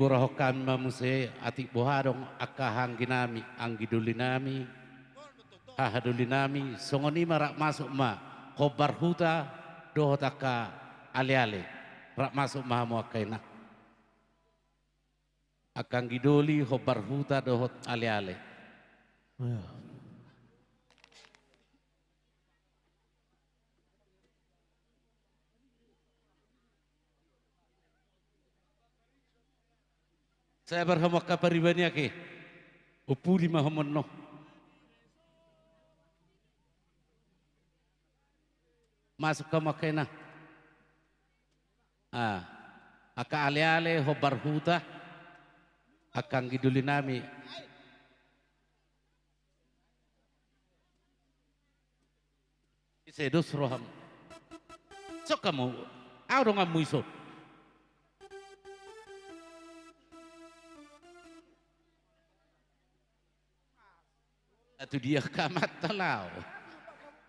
buraho kami mamuse atik bohadong akahang ginami anggidulinami hahadulinami songoni marak masuk ma kobar huta dohot aka ale-ale rak masuk ma mo akaina akang gidoli hobar huta dohot ale-ale. Saya berhamak kaparibanya ke upuli mahamon no. Masuk ke makena. Aka ale-ale hobar huta akang gidulinami. Isedos roham. Sok kamu, dong kamu iso. Itu dia kamat talau.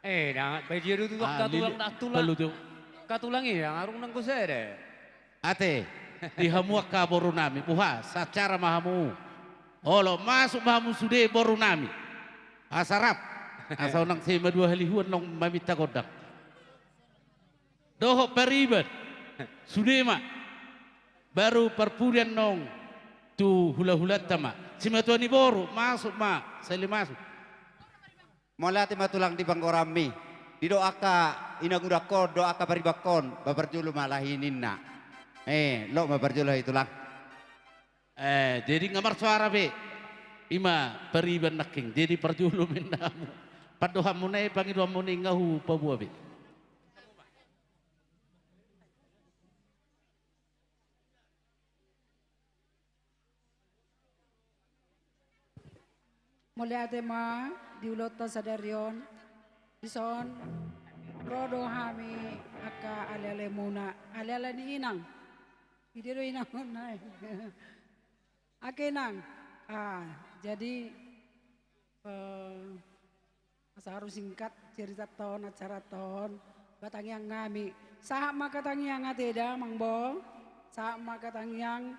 Nangat baju itu tuh katulangi yang arung nang kusere. Ate, dihamuak ka boru nami, puha, secara mahamu. Olo masuk mahamu sude boru nami. Asarap, asal nang sema dua halihuan nong mamita kodak. Doho peribat, sude ma. Baru perpurian nong tu hula-hulat tama. Sima tuani boru, masuk ma, sali masuk. Mola ti matulang di bangkorami. Di doaka inagudakon, doaka paribakon, babarjulo malahinin na. Lo babarjulo itu lang. Jadi ngamar suara be. Ima pariban naking, jadi perjulo mendamu. Padoham munai pangiduam munai ngahu pabua be. Mulai tema diulot sadarion dison rodo hami aka ale-ale muna ale-ale ni inang video inang nai akenang jadi harus singkat cerita ton acara ton batangiang ngami sama katangiang ateda mangbong sama katangiang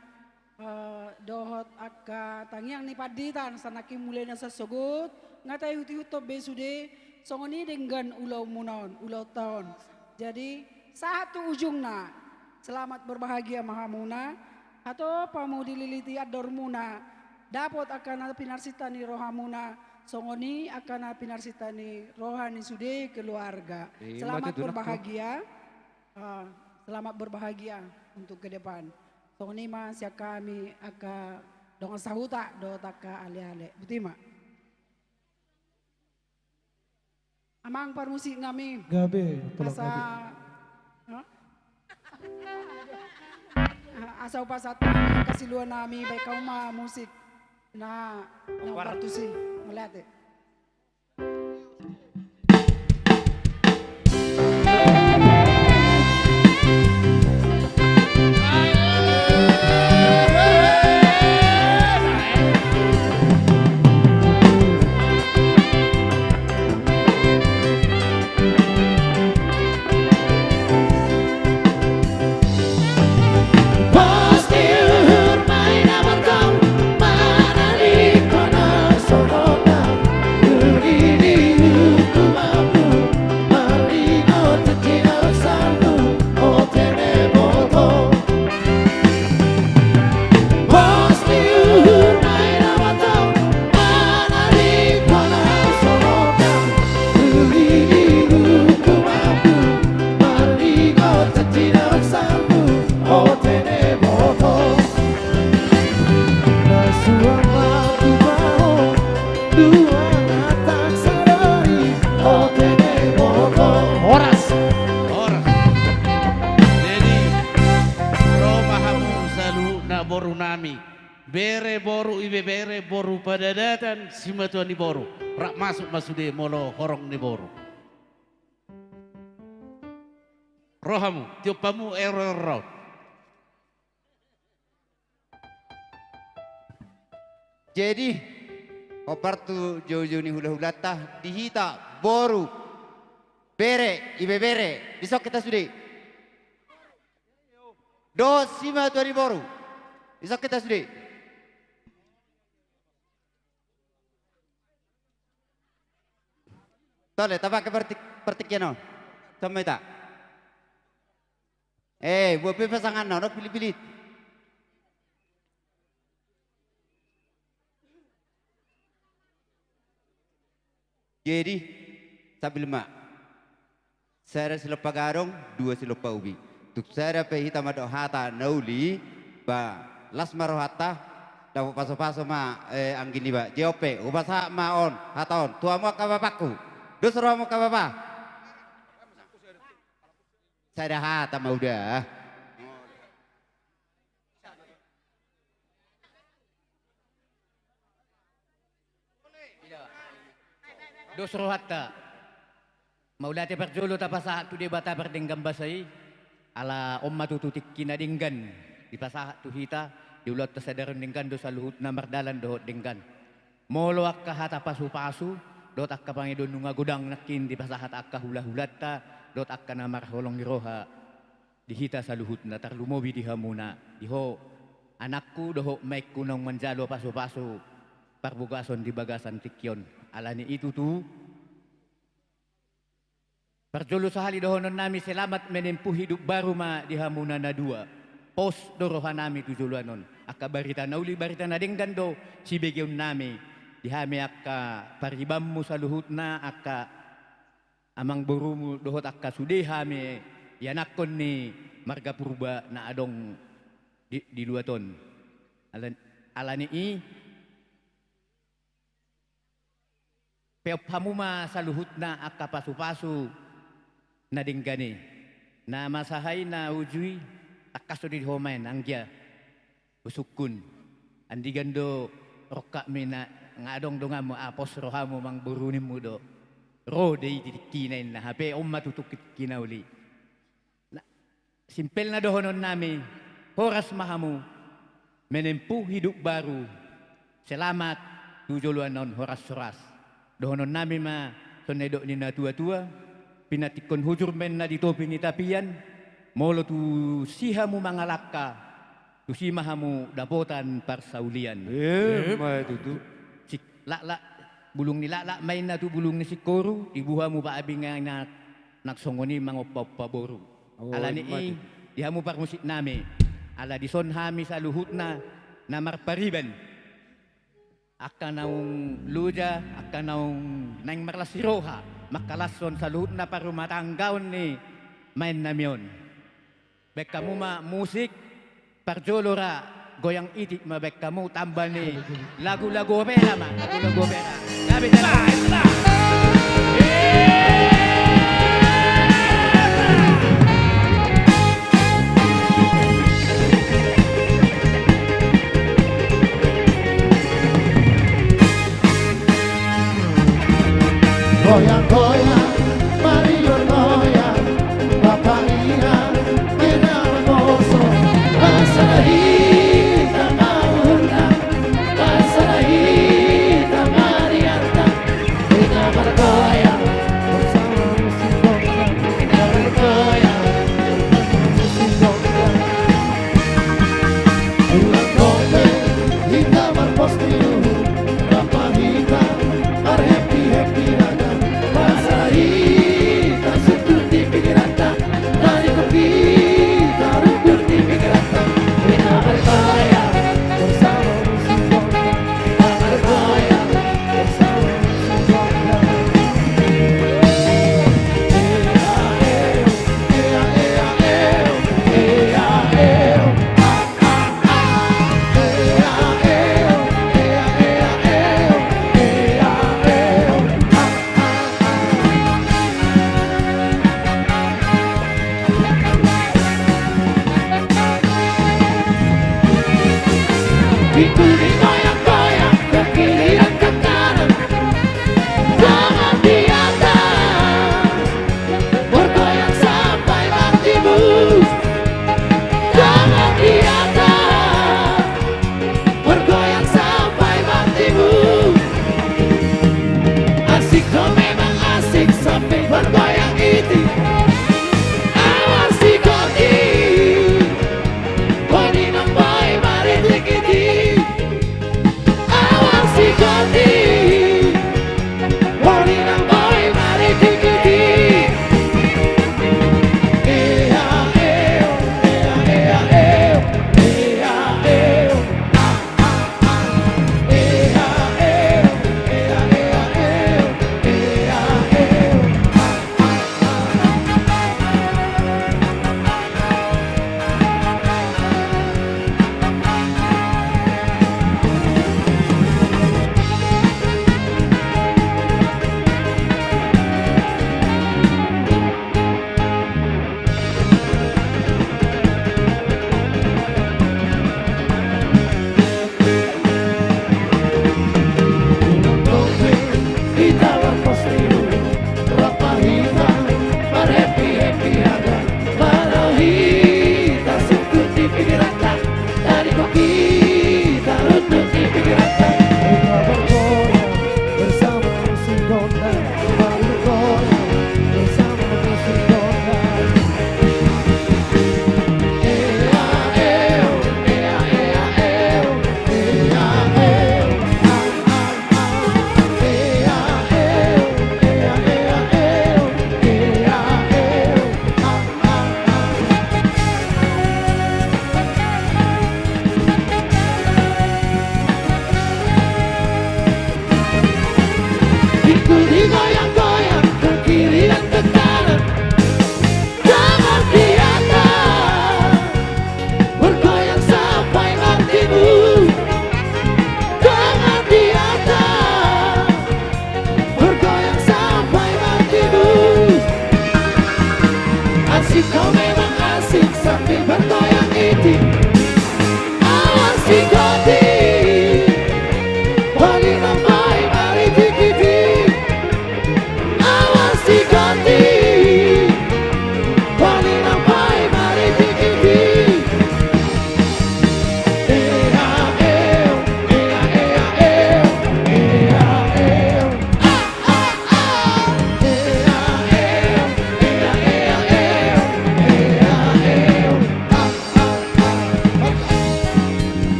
dohot aka tangiang ni paditan sanaki mulai nasa sugut ngatai huti-hutop besude songoni dengan ulau munon ulau tahun jadi satu ujungna selamat berbahagia mahamuna atau pamu dililiti ador muna dapat akan pinarsitani rohamuna songoni akan pinarsitani rohani sude keluarga selamat berbahagia selamat berbahagia untuk ke depan. Songoni ma siya kami aka dongan sahuta do taka ale-ale. Butima. Amang parmusik ngami. Gabe, asa asa upasatan kasiluan nami baik kauma musik na partusi melate. Bere boru ibe bere boru pada datan simatuan ni boru rak masuk masude molo horong ni boru rohamu tiopamu error jadi kopar tu jauh-jauh ni hula-hulata dihita boru bere ibe bere besok kita sudah do simatuan ni boru Isok kita sudah. Tole, tapak ke pertikyan no. Sama ita. Buat pasangan no, pilih-pilih. Jadi, sambil mak. Saya sila pagarong, 2 sila paubi. Tuk saya pehita madok hata nauli, ba las marohata, dapat paso-paso ma anggini ba. JOP, ubasa maon, haton, tuamu kabapaku. Dusro mo kababa. Saya dah hata mau udah. Dosro hatta. Maulati perjolo tapasa tu dia bata perdenggam basai. Ala omma tututik kinadinggan. Di pasah tu hita. Diulat kesadaran dinggan dosa luhut na mardalan dohot dinggan. Molo akka hata pasu-pasu. Dot akka pangidon nunga gudang nakin di pasahat akka hula-hulata. Dot akka namar holong giroha. Dihita sa luhut na tarlumobi di hamuna. Diho anakku doho maik kunong manjalo pasu-pasu. Parbugason di bagasan tikyon. Alani itu tu. Perjolo sahali dohonon nami selamat menempuh hidup baru ma di hamuna na 2. Pos dorohan nami tujuluanon. Akka barita nauli barita na dinggan do. Si begyon nami. Dihami akka paribammu sa luhut na akka amang burumu dohot akka sudehami yanakon ni marga purba na adong di luaton. Alani i peophamuma sa luhut na akka pasu-pasu na dinggani na masahay na ujui akka sudid homain angya usukun andigando roka mina nga adong donga mo apos rohamo mang burunim mo do ro day kinain na hape matutukit kinauli simpel na dohonon nami horas mahamu menempuh hidup baru selamat tujuluan non horas-horas dohonon nami ma sonedok ni na tua-tua pinatikon hujur men na dito pinitapian molo tu sihamu mangalaka tu simahamu dapotan parsaulian Tutu. Lala bulung ni lala main na tu bulung ni si Koru ibuha mo pa abing nga nagsongoni mga paboru. Ala ni dihamu parmusik nami. Ala dison hami sa luhut na marpariban. Akka naung luja, akka naung nang marlasiroha. Makalason sa luhut na parumatanggaon ni main namyon. Bek kamu ma musik parjolora goyang itik mabek kamu tambah nih lagu-lagu opera mah lagu-lagu opera tapi goyang-goyang mari bergoyang bapak ingat kita berboso asal Mari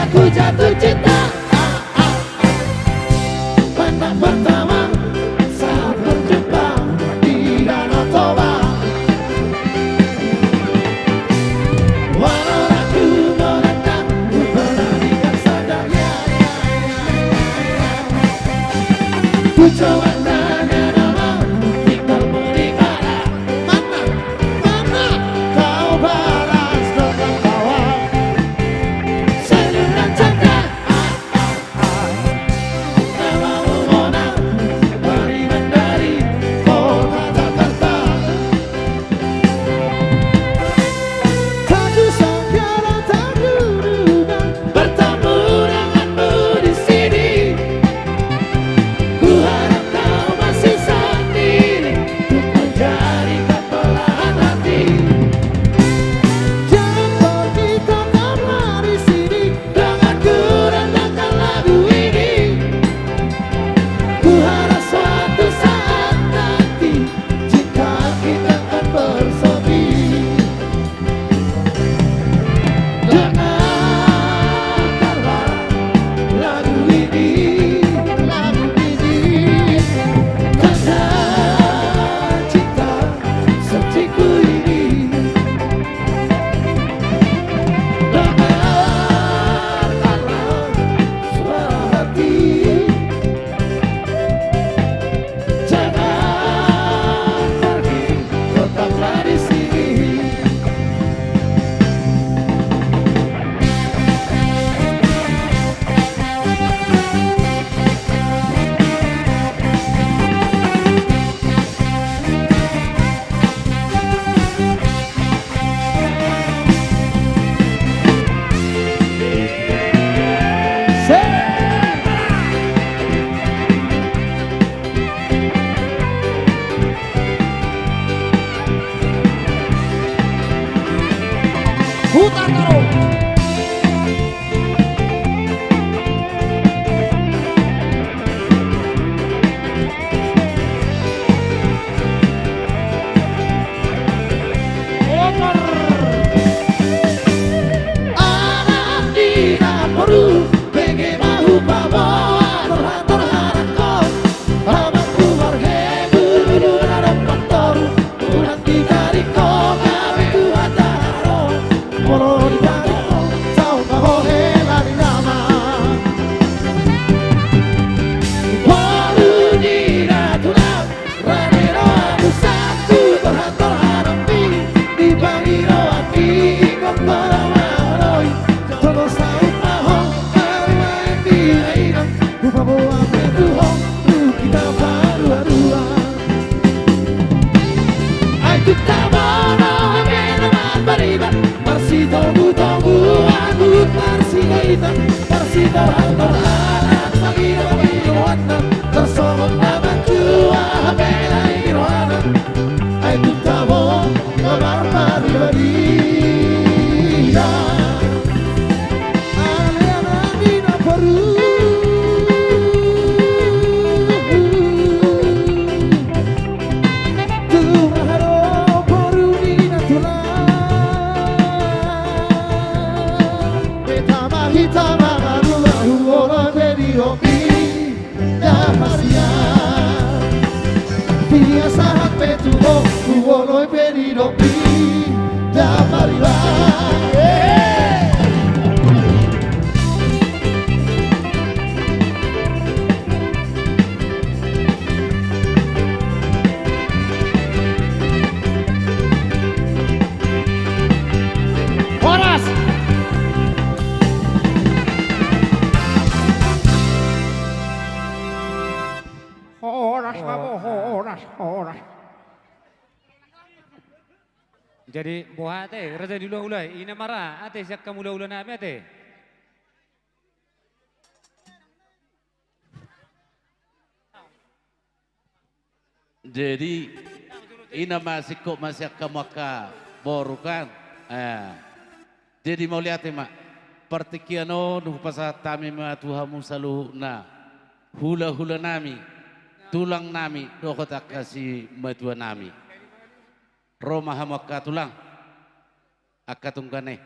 aku jatuh cinta. Pandang pertama saat berjumpa di Danau Toba. Walau ragu menentang, ku beranikan saja. Ku coba tanya nama, tinggalmu di mana? Mana kau balas dengan tawa, senyum dan canda. Namamu Mona, beriman dari kota Jakarta. Tak kusangka dan tak kuduga bertemu denganmu di sini. Ku harap kau masih sendiri untuk menjadikan belahan hati. Jangan pergi, tetaplah di sini denganku rendangkan lagu ini. Ku harap suatu saat nanti jika kita akan bersemi. Dengarkanlah lagu ini, tanda cinta sejatiku ini. Dengarkanlah suara hati, jangan pergi, tetaplah di sini. Hutan Taro. Anak di Naporu, bege mahu bawa terharan kau. Abangku marhebu duduk dalam kantor, urat di tariko kami kuat taro. Moro di tariko, tau kau hela di nama. Walu di natural, ranero aku satu terharan pilih di pangiro hati kau paramaroi. Todos tahu mahal, main di airan, lupa bawa betuhong, lu kita baru-barua. Ay kita mana meneman beriban, marsi tunggu-tunggu aku marsi kaitan, marsi terang-terangan bagi rohana, tersongong naman jua bela rohana. Ay kita mau kamar pribadi. Alena di Naporu. Horas. Horas kamu, horas. Jadi buah ate, raja dulu ulai, ina marah, ate siap kamu ulah nami ate. Jadi ina masih kok masih kamaka boru kan. Jadi mau lihat ya mak, partikiano nuh pasat tami ma tuhamu salu na hula nami, tulang nami dokota kasih matua nami. Roma hamaka tulang akatungkane.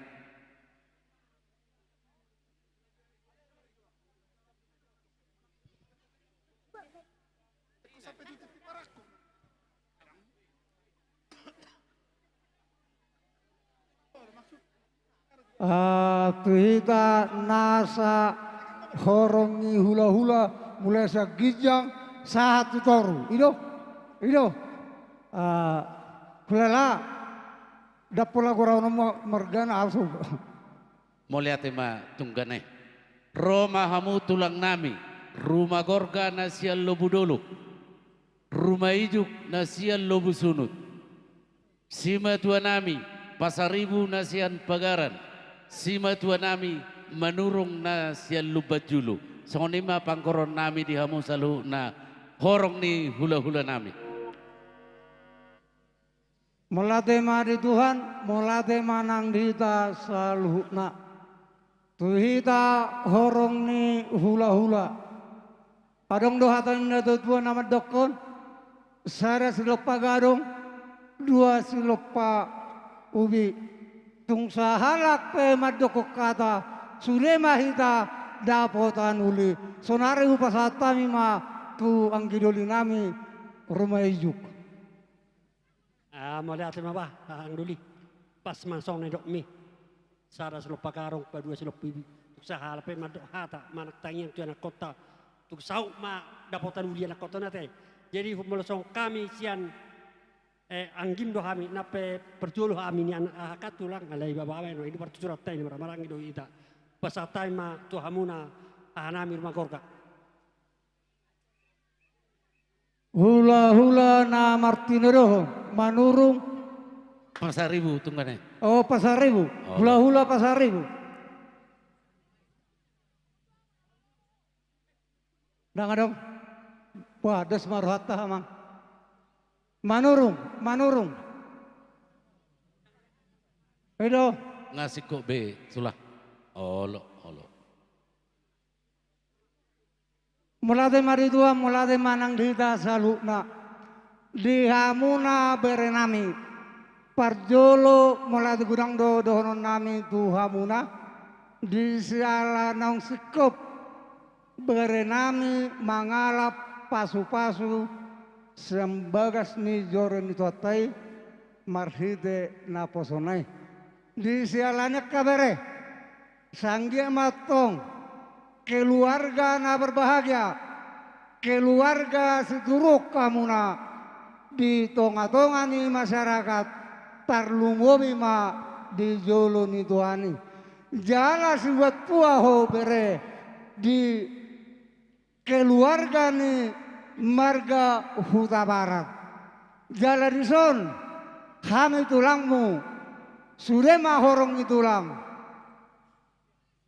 Tuhita nasa horongi hula-hula mulai sa gijang satu toru. Ido. Kulala dapola gora nama mergana alsu. Mulia tema tunggane. Roma hamu tulang nami. Rumah gorga nasial lobu dulu. Rumah ijuk nasial lobu sunut. Sima tua nami. Pasaribu nasian pagaran. Sima tua nami menurung na sial lubat julu. Sonima pangkoron nami di hamu salu na horong ni hula-hula nami. Molate mari Tuhan, molate manang dita saluhna. Tuhita horong ni hula-hula. Padong dohatan na tuan nama dokon. Sara silopa gadong, dua silopa ubi. Tungsa halak pe madoko kata sulema hita dapotan uli sonare upasatami ma tu anggidoli nami rumah ijuk. Mulai atas mabah ang duli pas masong nedok mi sara selopa karong pa dua selop bibi tungsa halak pe madok hata manak tangyang tu anak kota tungsau ma dapotan uli anak kota nate jadi melosong kami sian anggim do kami nape perjolo kami ni anak katulang alai babawe no ini pertujurat tay ni marang do ita pasatai ma tu hamuna anami rumah gorga hula-hula na martinero manurung Pasaribu tunggane. Oh Pasaribu hula-hula Pasaribu dong wah des marhata hamang Manurung. Edo. Ngasih kok be, sulah. Olo. Mulade mari tua, mulade manang dita salukna. Dihamuna berenami. Parjolo mulade gudang dohonon nami tuhamuna. Di siala naung sikop. Berenami mangalap pasu-pasu. Sembagas ni joren itu atai marhide na posonai di sialanya kabere sanggia matong keluarga na berbahagia keluarga seduruk kamuna di tonga-tonga ni masyarakat tarlungobi ma di jolo ni tuani jala sibuat puaho bere di keluarga ni marga Huta Barat. Jalan ison, kami tulangmu, surema horong itulang.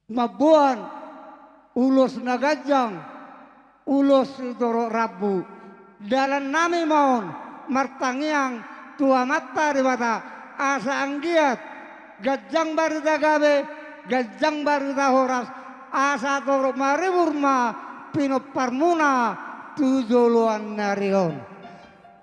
Mabuan, ulos nagajang, ulos doro rabu. Dalam nami maun, martangiang, tua mata dibata, asa anggiat, gajang baru gabe, gajang baru horas, asa doro mariburma, pinoparmuna, tujoluan narion.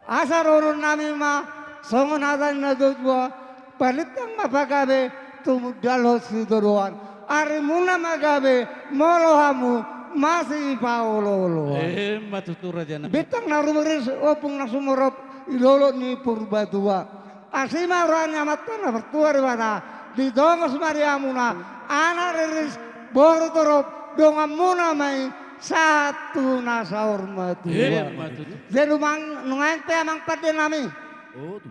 Asar orang nami ma songon adan na dodwa palitang mapagabe tumudalo sidoruan. Ari muna magabe molohamu masih paololo. Matutura jana. Bitang narumeris opung na sumurop ilolo ni purbatua. Asima orangnya matana bertua ribata di dongos mariamuna anak riris boru torop dongamuna mai satu nasa hormat jadi nungain pe amang pada nami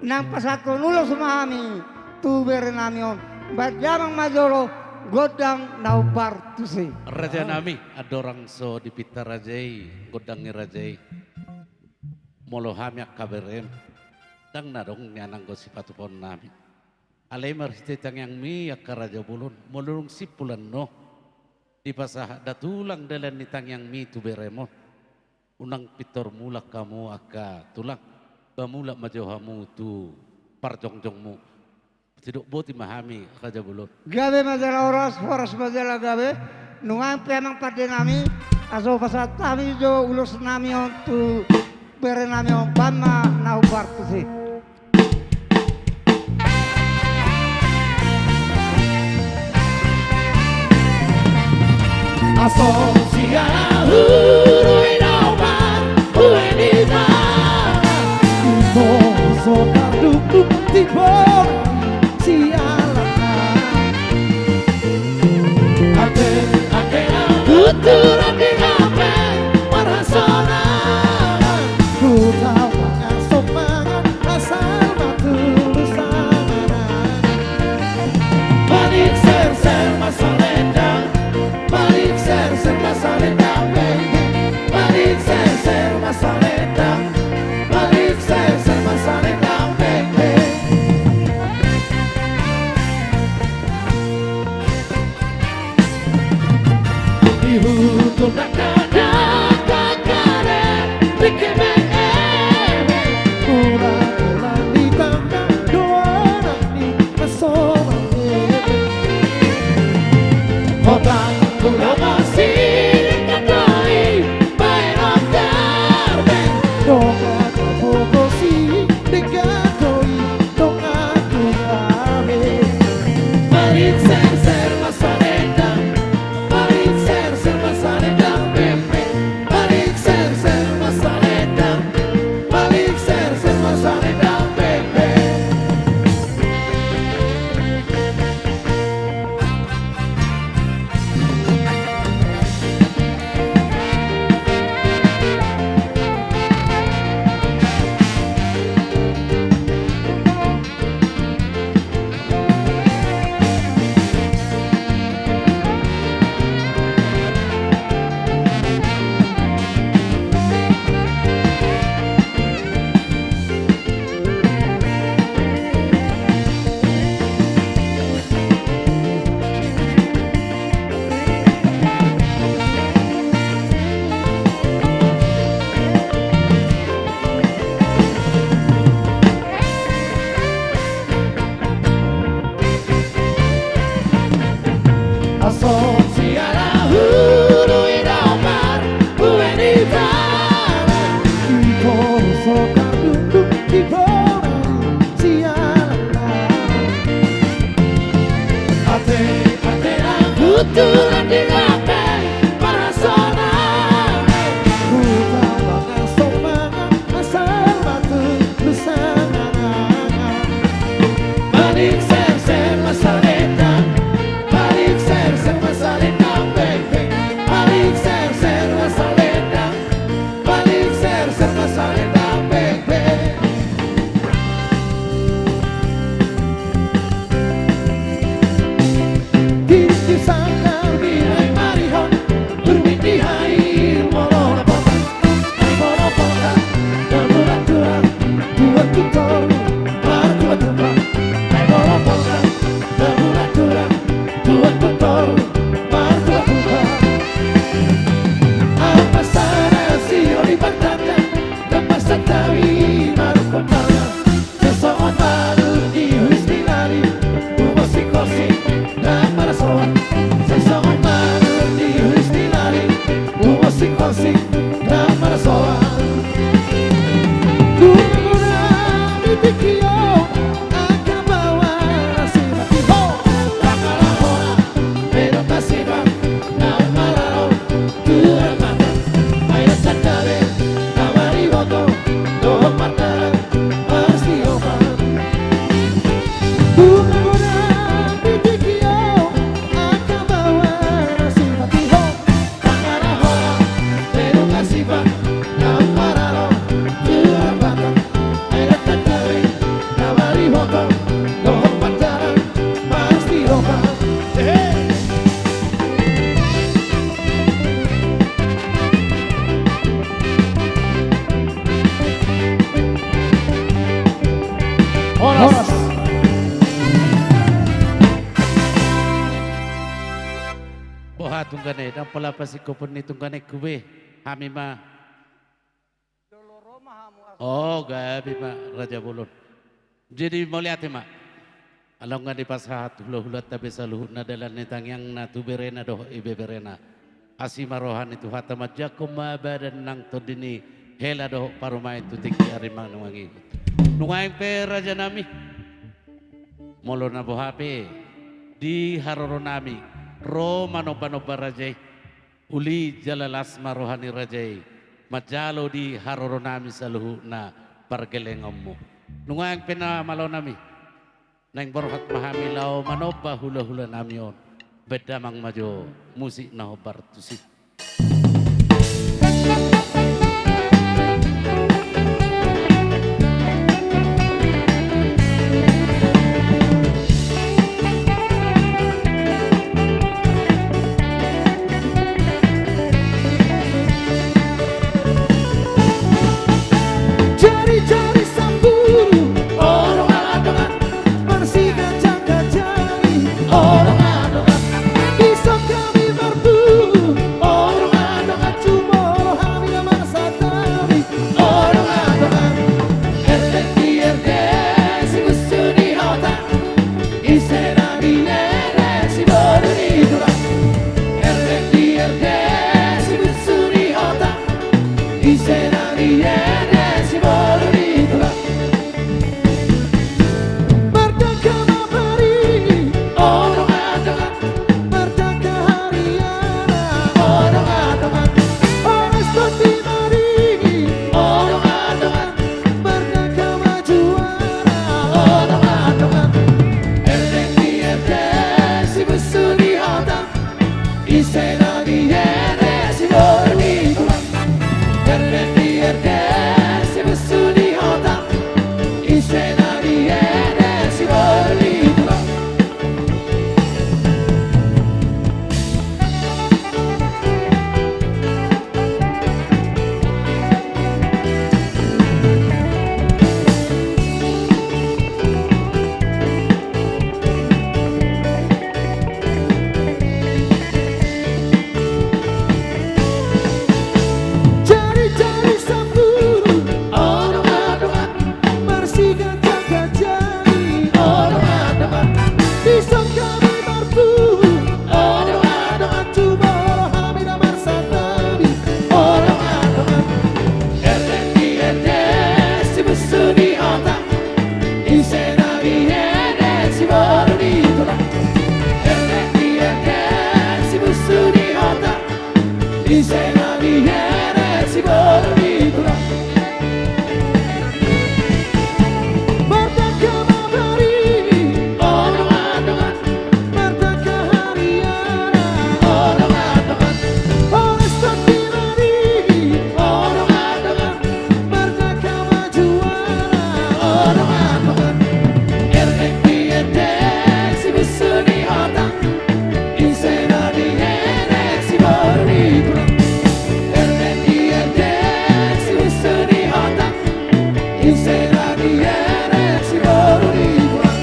nang pasatu nulo sumami tu bere namion badjamang majolo godang naubar tusi raja nami ada orang so di pita rajai godangi rajai molo hamyak kaberem dang nadong nyanang go sifatu pon nami alai marhite tang yang mi yak raja bulun molurung sipulan no di pasah datulang dalan nitang yang mi tu beremo unang pitor mulak kamu aka tulang bamulak majohamu tu parjongjongmu tidak boti mahami raja bulun gabe majalah horas majalah gabe nungan emang pada nami aso pasat kami jo ulus nami tu bere nami pama nau bartu sih Asosiasi huru inoman, hutun dan kadang-kadang dikeme-eme ulang-ulang di tangan doa nanti masoman Kotang kula masih kadai main akarbe donga kopokosi degatoi donga kuabe Marit ser masalendang Marit ser masalendang bembe Marit ser masalendang Marit ser masalendang bembe Tulang di lapeng para soname Bukan bakal somangan asal batu lusangan Balik ser masalendang Balik ser masalendang baby Balik ser masalendang Balik ser masalendang baby Sangkal bihai marihon Berwin di hai Molola pota Hai molola pota Damulan tuang Buat tutor Bar tuan tumpah Hai molola pota Damulan tuang Buat tutor Bar tuan tumpah Apa sana si oli bertanda Dan masa tawi Maru kembali Sesoan baru di Hustinari Bumosi-kosi Dan para soan Sesoan baru di Hustinari Bumosi-kosi Dan para soan Guna-guna ditikio Akan bawa nasi mati ho Lakalah hora Pero kasih bang Nau mararo Tuhan mata Mayat sandale Nawari boto Dohok mataran Pasti opan Guna-guna ditikio Akan bawa nasi mati ho Lakalah hora Pero kasih bang Nau mararo Tuhan mata Mayat sandale Nawari boto Dohok mataran Pasti opan Horas. Boha tunggane dan palapas ko pun ni tunggane kube hami ma. Oh gabi ma Raja Bulun. Jadi melihat ma. Alam nga di pasahat hula-hula tabi sa luhut na dalan ni tangyang na tuberena doh ibeberena. Asima rohan itu hata majakum mabadan nang todini hela doh parumay tutik arimang nuwangi. Nungayang pe raja nami. Molo na bohape di haroro nami. Romano panoba rajay uli jalalas marohani rajay majalo di haroro nami sa luhu na pargelengom mo nungayang pinamalaw nami nang borhat mahamilaw manoba hula-hula nami yon bedamang majo musik na hobar tusik Jari-jari samburu orang-orang bersihkan jaga jari orang-orang bisa kami berburu Isena viene si volvitola Erde si vestuni hota Isena viene si volvitola Cari-cari samburu Odong-odongan Bersihkan jaga jari Odong-odongan Pisang kami berburu Odong-odongan Cuma rohami namar satabi Odong-odongan Erde si besuni otak Isena viene si baru ditolak Erde si besuni otak Isena viene si baru ditolak Merdeka Mabari Odong-odongan Merdeka Haryana Odong-odongan Polresta Tirani Odong-odongan Merdeka Majuana Odong-odongan RNPND si besuni otak Isena viene si baru ditolak RNPND si besuni otak Isena viene si baru ditolak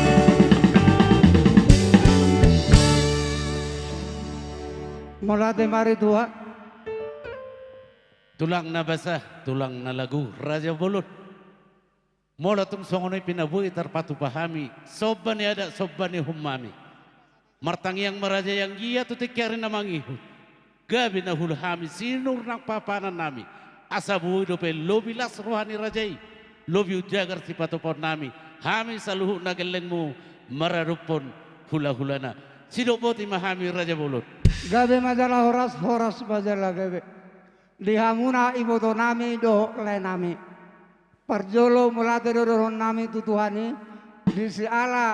Molate mari tua. Tulang na basah, tulang na lagu, Raja Bulut. Mula tung songonoy pinabuhi terpatu pahami, soban ni ada, soban ni humami. Martang yang meraja yang gia tutik kari namang ihut. Gabi na hulhami, sinur ng papanan nami. Asa buhi dope lobi las rohani rajai. Lobi ujagar si patupon nami. Hami saluhu na geleng mo, mararupon hula-hulana. Sidopoti mahami Raja Bulut. Gabe majalah horas majalah gabe. Dihamuna iboto nami do le nami. Parjolo mulate doron nami tutuhani. Disi ala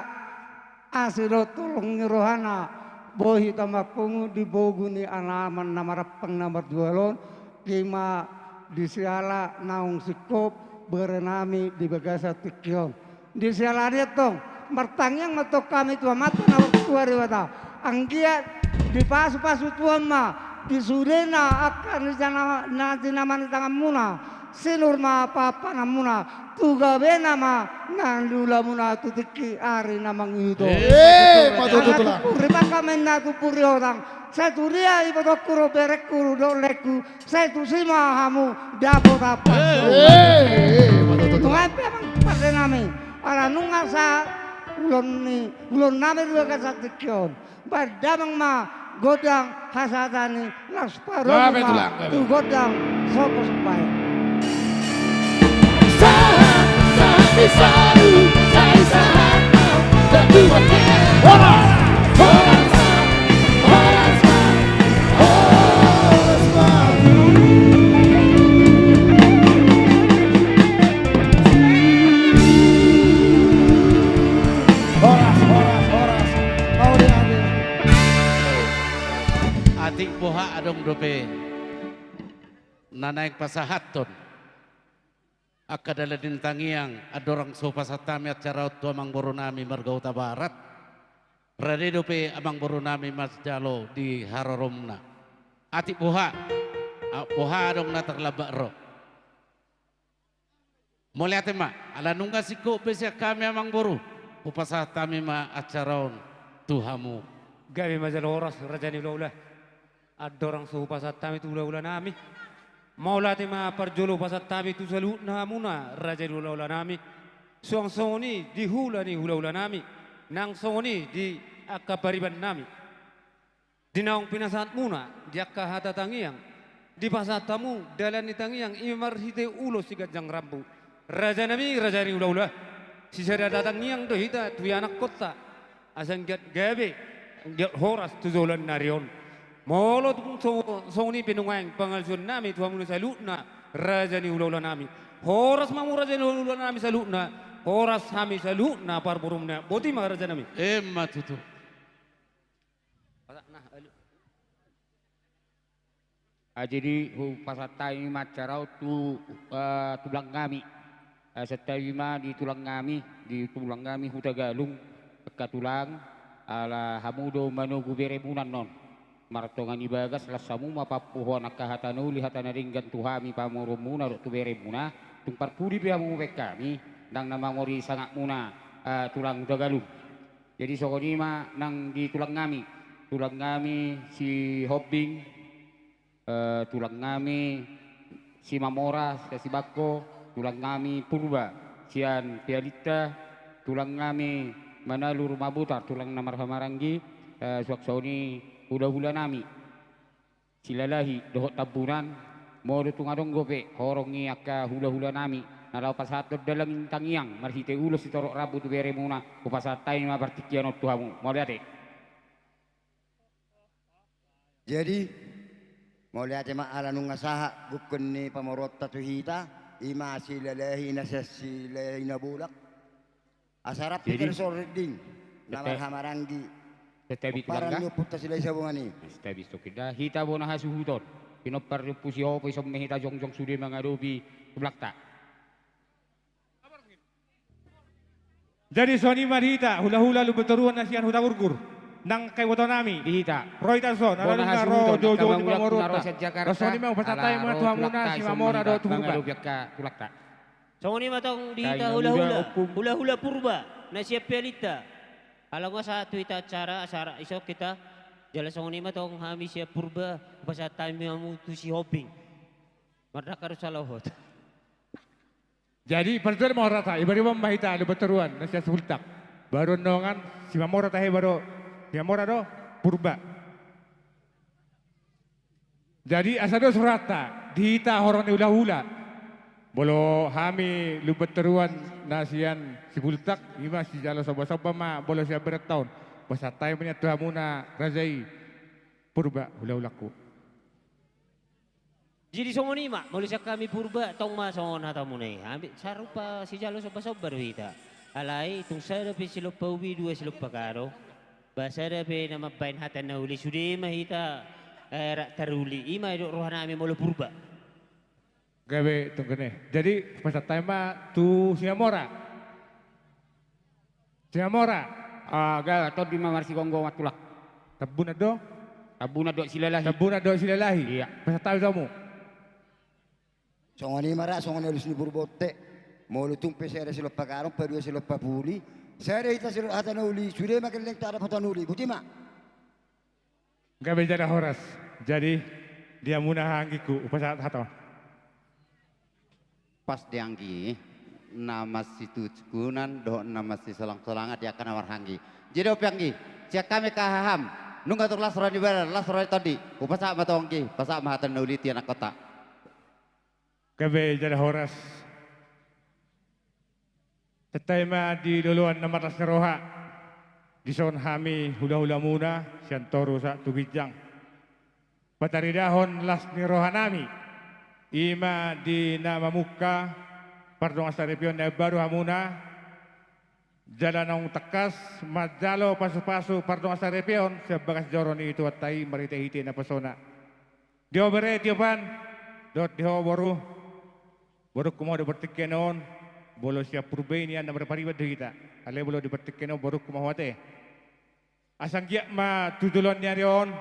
asiro tolong rohana. Bohi tamapungu di boguni anaman namarapang namar jualon. Kima disi ala naung sikop berenami di bagasa tikyon. Disi ala tong martangyang matok kami tua mata na tua riwata. Anggia di pasu-pasu tuan ma di surena akan nanti nama tangan muna sinur ma papa namuna tuga bena ma nandula muna tutiki ari namang itu patututulang riba kami natu puri orang saya tu dia ibu dokuru berekuru doleku saya tu sima hamu dapot apa ngapain emang pakai nami ala nunga sa ulon nami dua kasatikion badamang ma godang hasadani las paroma tu godang soko supaya Sahat tapi saru saya sahat tentu orang Atik boha adong dope nanaik pasahaton akadala dintangiang adorang sopa satami acara tua amang borunami margauta barat rade dope amang borunami mas jalo di haroromna atik boha adong natar labak ro moliate ma ala nungga siko besi kami amang boru upasatami ma acara tuhamu gawe majaloras rajani ulah adorang suhu pasat tami tu ulah nami maulati ma parjolo pasat tami tu salu namuna raja ulah nami suang soni di hula ni hula nami nang soni di akapariban nami di naung pinasat muna di hata tangiang di pasat tamu dalan ni tangiang imar hite ulo sigat jang rambu raja nami raja ulah si sada datang niang do hita tu anak kota asan gat gabe gat horas tu zolan narion Molo soni pinungang pangalsun nami tuhan mulu salutna raja ni ulah nami horas mamu raja ni ulah nami salutna horas kami salutna parburumna boti ma raja nami emma tutu Jadi pasatai macarau tulang kami. Setayuma di tulang kami huta galung katulang ala hamudo manugu beremunan non. Martongan ibagas lasamu mapapuhon akahatanu lihatana ringgan tuhami pamurumuna tu beremuna tungpar pudi piamu kami nang namangori sangat muna tulang huta galung. Jadi sokonima nang di tulang kami si Hobbing, tulang kami si Mamora, si Bako, tulang kami Purba, sian Pialita, tulang kami Manalur Mabutar, tulang Namar Hamaranggi, suaksoni hula-hula nami, silalahi dohot tabunan, mau tungadong gope, horongi akka hula-hula nami, nalaw pasatod dalam tangiang, marhite ulos itorok rabu tu bere muna, upasatay ma partikian tuhamu, mau lihat. Jadi mau lihat ma ala nung ngasaha bukun ni pamorot tatuhita, ima silalahi nasasilahi na bulak, asarap pikir sording, Namar Hamaranggi. Tetapi parang nyo puta sila isa bunga ni. Tetapi sto kita hita bona hasuhuton. Pinopar pusi ho isom mehita jongjong sude mangadobi blakta. Jadi Sony Marita hula-hula lubeteruan nasian huta urgur. Nang kay nami dihita. Roy Tarson ala nga ro jojo di Mamorota. Sony mau pasatay mo tuha muna si Mamora do tuhurba. Tulakta. Sony matong dihita hula-hula purba na siya pelita. Alam nga sa tuwita acara isok kita jalan song nima tong hami siya purba basa time mo tu si Hobbing. Mardaka sa lohot. Jadi perjuan mau rata ibari mahita lubeteruan nasian sultak. Baru nongan si Mamora tahe baru si Mamora do purba. Jadi asado surata dihita horong ni hula-hula. Bolo hami lubeteruan nasian si bultak ima si jalo soba-soba ma bolo siya berat tahun pasatay punya tuha muna razai purba hula-hulaku. Jadi songoni ma malu siya kami purba tong ma songon hata muna ambil sarupa si jalo soba-soba kita alai tung sada pe silop paubi dua silop pakaro basada pe nama bain hata na uli sudi mahita taruli ima do rohana ami malu purba. Gawe tunggene. Jadi pasatay ma tu Singamora. Singamora. Ga to di mamarsi gonggo matulak. Tabuna do. Tabuna do silalahi. Tabuna do silalahi. Iya. Pasatay kamu. Songoni mara songoni lus ni burbote. Molo tumpe sere silop pakaron padua silop papuli. Sere ita silop hatanuli. Sudah makin leng tak ada hatanuli. Buti ma. Gawe jada horas. Jadi dia munah anggiku upasat haton. Pas dianggi nama situ cekunan do nama si selang-selangat dia akan warhangi. Jadi opianggi cia kami kahaham nunggu tur lasroni bar lasroni tadi upasa matonggi pasa mahatan nauli tiana kota. Gawe jada horas. Tetema di duluan nama rasneroha di son hami hula-hula muna siantoro sa tugijang. Patari dahon lasneroha nami. Ima di nama muka pardong asaripion na baru hamuna jalan nong tekas majalo pasu-pasu pardong asaripion sebagas joroni itu atai marite hiti na pasona dio bere tiopan dot dio boru kumo de bertikenon bolo siap purbe ini anda berparibat kita ale bolo de bertikenon boru kumo wate asang giak ma tudulon nyarion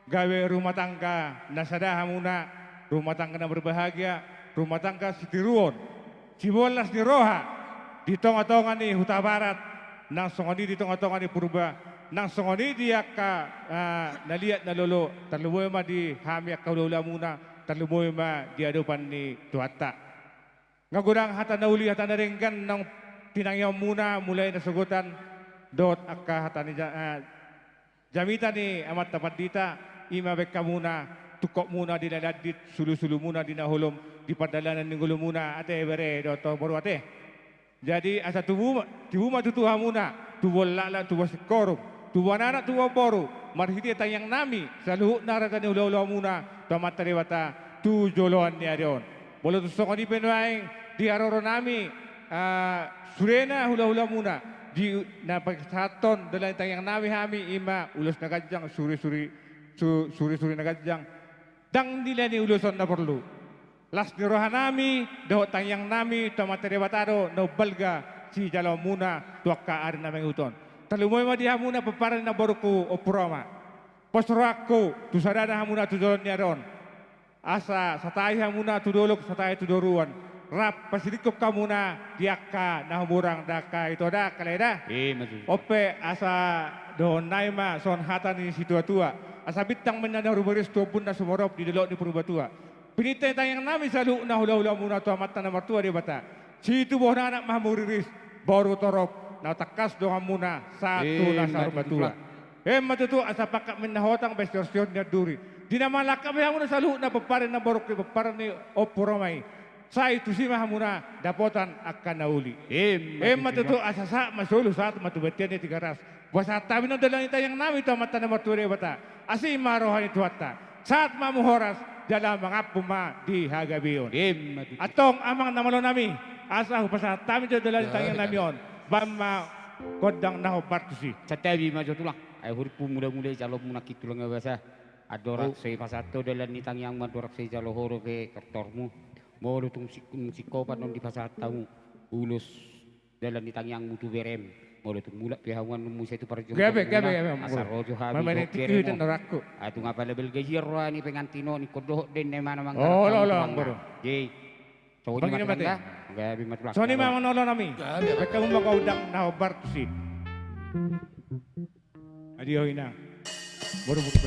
gawe rumah tangga nasada hamuna rumah tangga na berbahagia, rumah tangga sitiruon, cibolas di roha, di tonga-tonga ni huta barat, nang songoni di tonga-tonga ni purba, nang songoni di akka naliat na lolo, terlumoy ma di hami akka hula muna, terlumoy ma di adupan ni tuata. Ngagurang hata na uli hata na ringgan nang tinangyaw muna mulai na sugutan, dot akka hata ni jamita ni amat tapat dita, ima beka muna, tukok muna di naladit, sulu-sulu muna di nahulom, di padalanan ng gulo muna, ate bere, doto boru ate. Jadi asa tubuh tutuha muna, tubuh lala, tubuh sikorum, tubuh anak, tubuh boru, marhiti tayang nami, sa luhut naratan ni ulaw muna, tamat tarewata, tu joloan ni arion. Bolo tu sokon di penuaing, di aroro nami, surena hula-hula muna, di napagsaton, dalam tayang nami hami, ima, ulos nagajang, suri-suri nagajang, Dang nila ni uluson na perlu. Las nirohan nami, dahot tangyang nami, tamateri bataro, no balga, si jalaw muna, tuwak ka arin na uton. Talumoy madiha muna paparan na baruku o purama. Posrako, tusadana muna tudolon niya ron. Asa sa tayo muna tudolok, sa tayo tudoruan. Rap, pasilikop ka muna, diak ka, nahumurang daka, ito da, kaleda. Ope, asa doon naima, son hatan ni situa-tua. Asa bitang manana rubaris pun na sumorop di delok di Purbatua. Pinitay tayang namin sa luuk na hula-hula muna to amat na martua di bata. Si itu boh na anak mahmuriris, baru torop, na takas doang muna, satu na sa Purbatua. Matutu asa pakak menahotang bestorsion niya duri. Di naman lakam yang muna sa luuk na paparin na borok, paparin ni opuromay. Sa itu si mahamuna dapotan akan nauli. Matutu asasa masulu saat matubetian di tiga ras. Basa tabi no dalang itayang namin to mata na marture bata. Asi marohan itu hatta. Saat mamuhoras dalam mangapuma di hagabion. Atong amang namalo nami. Asa basa tabi no dalang itayang namion. Bama kodang naho partusi. Satabi majotulah. Ay huripu mula-mula jalo muna kitulang basa. Adorak say pasato dalan nitang yang madorak say jalo horo ke kartormu. Mau lutung sikopat non di pasatamu ulus dalam ditang yang mutu berem mau lutung mulak pihawan musa itu perjuangan asar rojo habis berem atu ngapa lebel gejirwa ni pengantino ni kodoh den mana mangga bro jadi cowok ni mati enggak bi matulak so ni mamang nolong nami kamu mau udang na obar tu si adio ina baru buku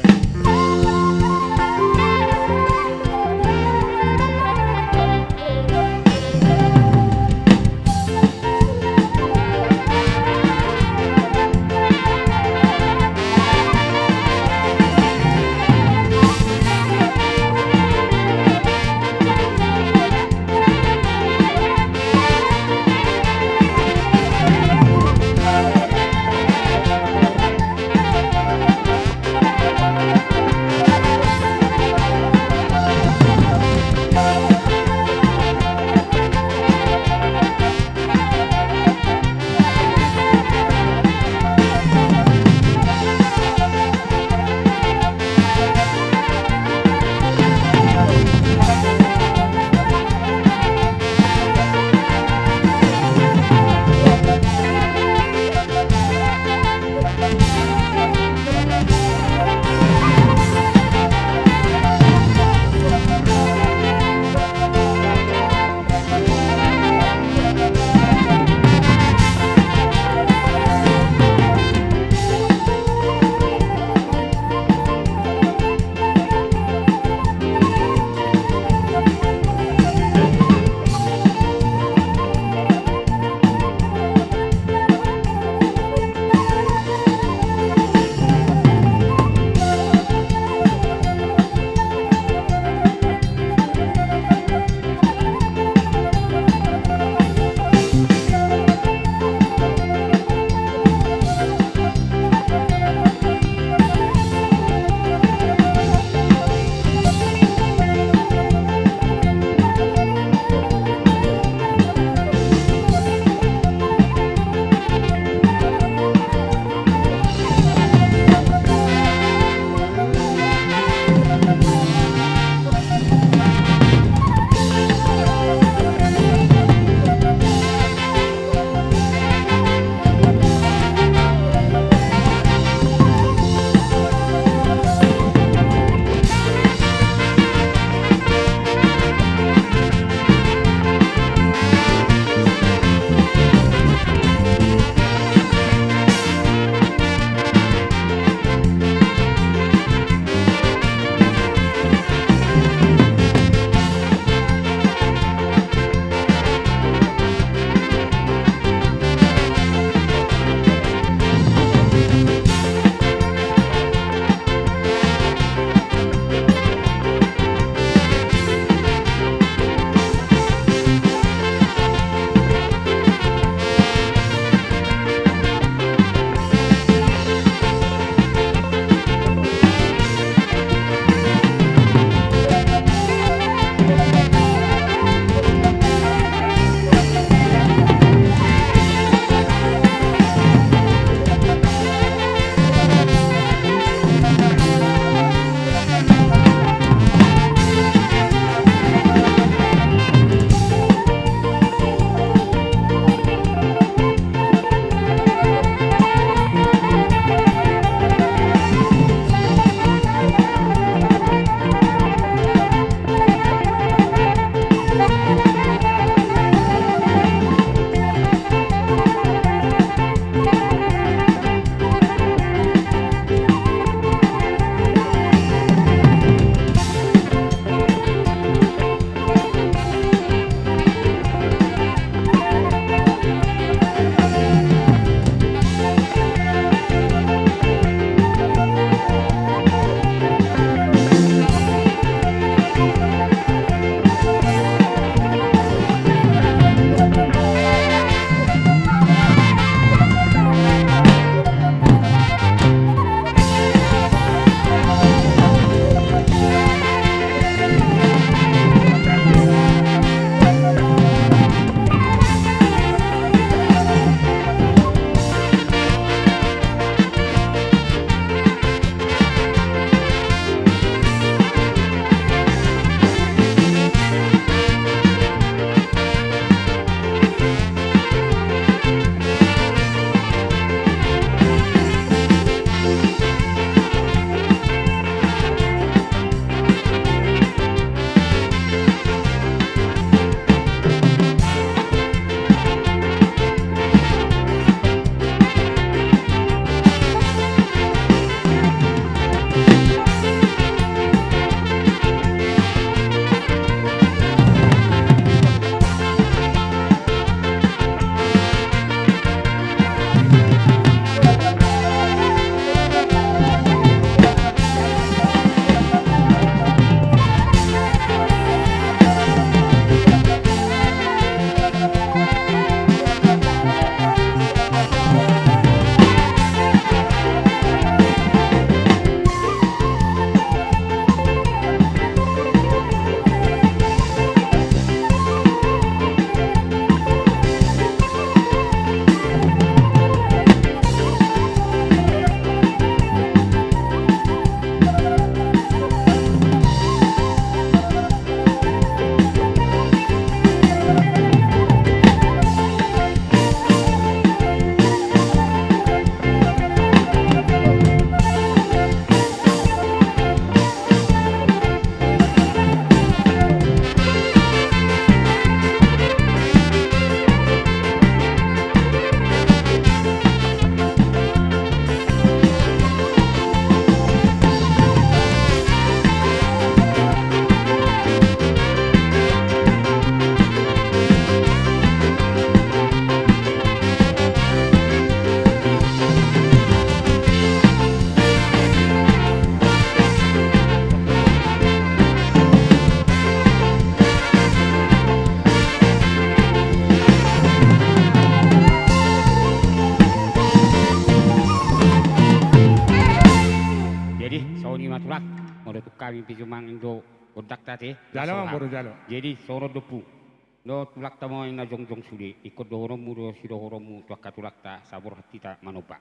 kami pisumang indo kontak tadi. Jalo mang baru jalo. Jadi sono depu. No tulak tamo na jongjong sudi ikut dohoromu do si dohoromu tuak katulak ta sabur hati ta manoba.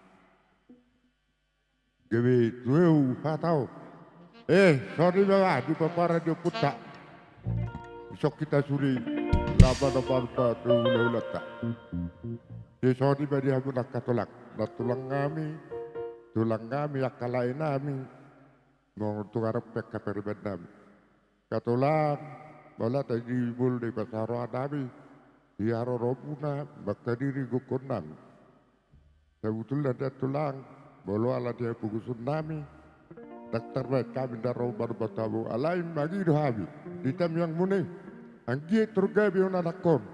Gawe tueu hatau. Sorry bawa di papara di putak. Besok kita suri laba ulat tak. Sorry badi aku nak katulak. Nak tulang kami akalai nami. Mau tukarap pek kaperibad nami. Katulak. Bala tadi bul di pasar nami. Di arorobuna bakta diri gukonam. Sebutul ada tulang. Bolo ala dia pugusun nami. Dokter baik kami daro baru batabu. Alai magi dohabi. Ditam yang mune. Anggie turgabi onanakon.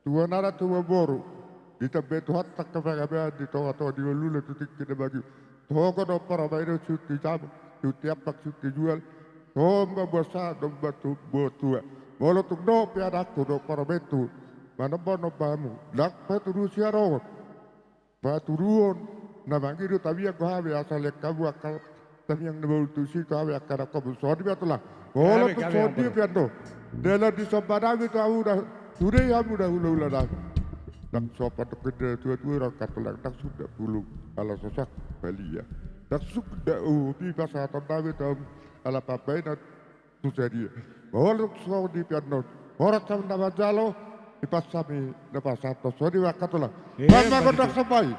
Tua nara tua boru. Ditam betu hatta kafagabe di toa di lula tutik kita bagi. Toga do para bayar cuti jam. Cuti apa cuti jual. Tomba bosa domba tu botua. Bolo tu no piadaku do para betu. Mana bono bamu. Lak patu rusia rawat. Patu ruon. Namangi do tabia ko habe asal kabu akal. Tapi yang nabaul tu si ko habe akal kabu sodi betulah. Bolo tu sodi piado. Dela di sabadawi tu aku dah. Sudah aku dah ula dah. Nak sopan tu kena tua-tua orang katulak. Nak sudah bulu. Ala sosak balia. Nak sudah di pasar tandawi tu. Ala papai na tu jadi. Bolo tu sodi piado. Orang sama nama jalo. Di pasar ni. Di pasar tu sodi wakatulah. Mama kau nak sampai.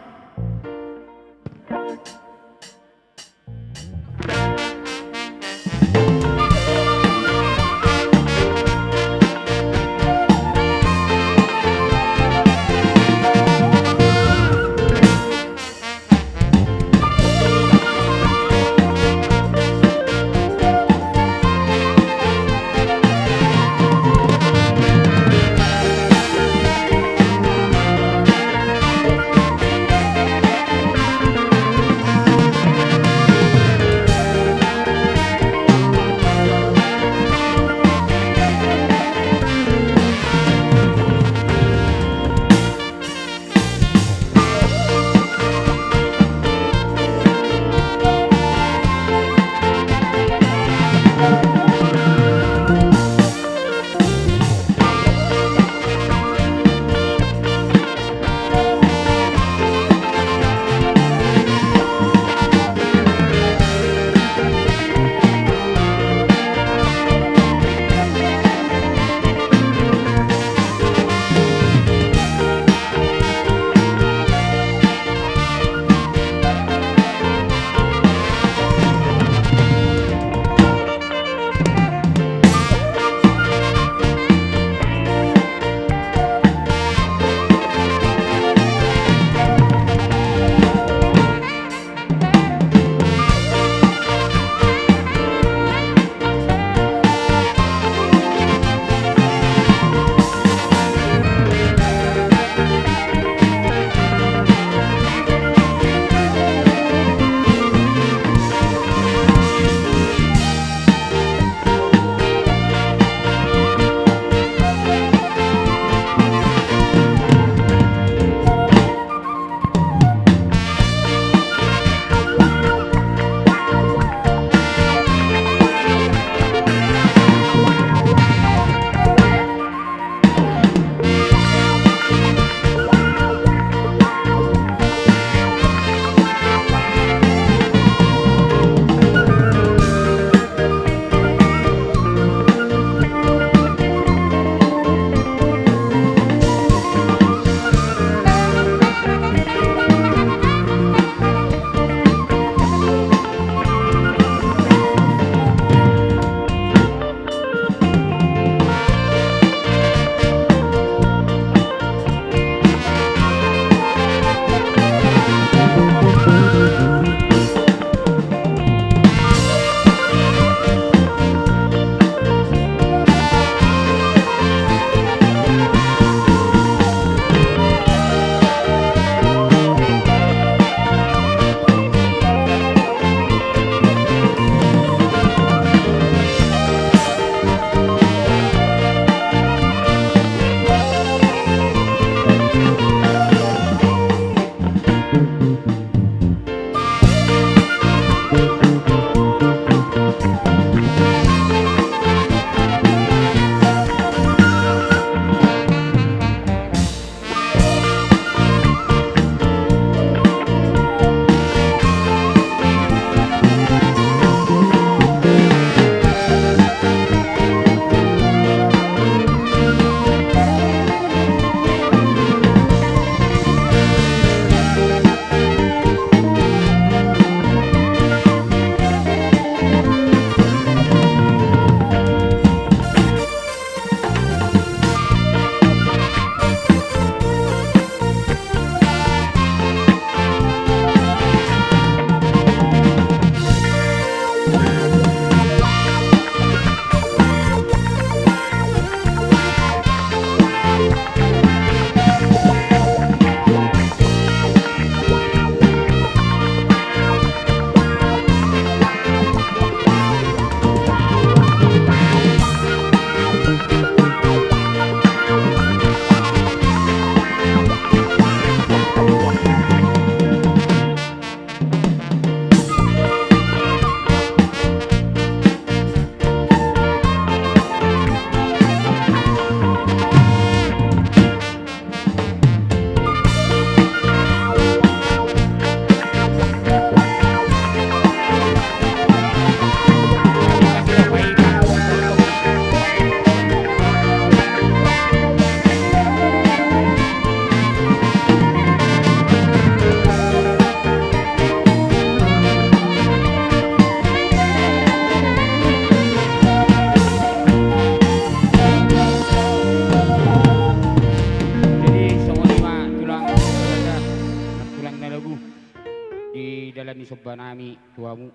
ni sobba nami tuamu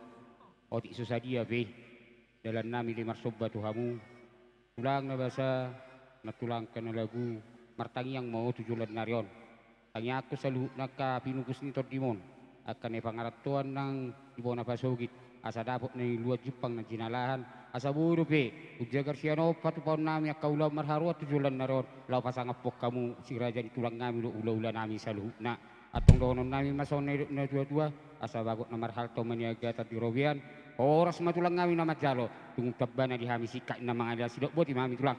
otik susadia be dalan nami limar sobba tuhamu tulang na basa natulang ka na lagu martangi yang mau tujulan narion tangi aku selalu naka pinukus ni tordimon akan pangaratuan ng ibon na pasugit asa dapot na luat Jepang na jinalahan asa buru pe ujagar siano patupaw nami akaulah marharu at tujulan narion lau pasangapok kamu si raja di tulang nami lo ula-ula nami sa luhut na atong donon nami mason na dua-dua asa bagot na marhalto maniaga at dirobian oras matulang nami na matjalo tunggu tabbana di hami sikak na mga ada sidok boti mami tulang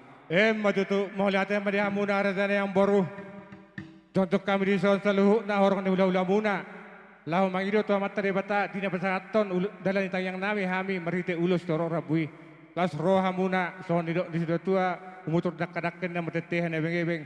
Matutu mau lihat yang madi hamuna razana yang baru contoh kami di son saluhu na horong ni ula-ula muna lahu mangido to matari bata dina pasangaton dalan itang yang nami hami marite ulus toro rabui las roha muna son di sido tua umutur dak-dakken na matetehan na beng-beng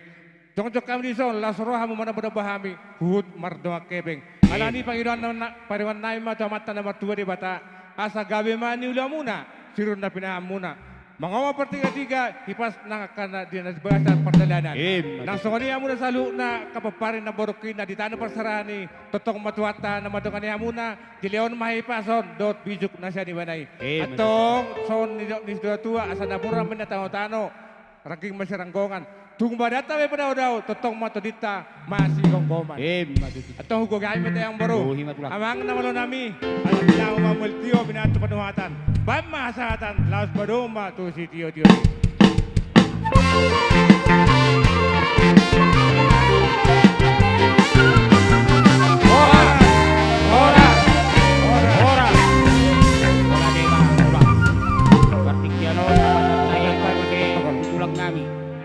contoh kami di son las roha muna pada bahami hut mardoa kebeng alani pangidoan na pariwan nami ma to mata na matua di bata asa gabe mani ula muna sirun na pinaham muna Mangawa pertiga-tiga hipas nang akan dinas bahasa perjalanan. Nang songoni amuna salu na kapaparin na borokin na ditano persarani totong matuata na madongan amuna dileon mahipason dot bijuk na siya di manay. Atong son ni tua asa napura men tano ranking masiranggongan. Tung badata we pada daw totong matodita masih gonggoman. Atong hugo gay meta yang baru. Amang na malo nami alam na umamultio binato panuhatan. Bam mahasatan laos badoma tu si tio-tio.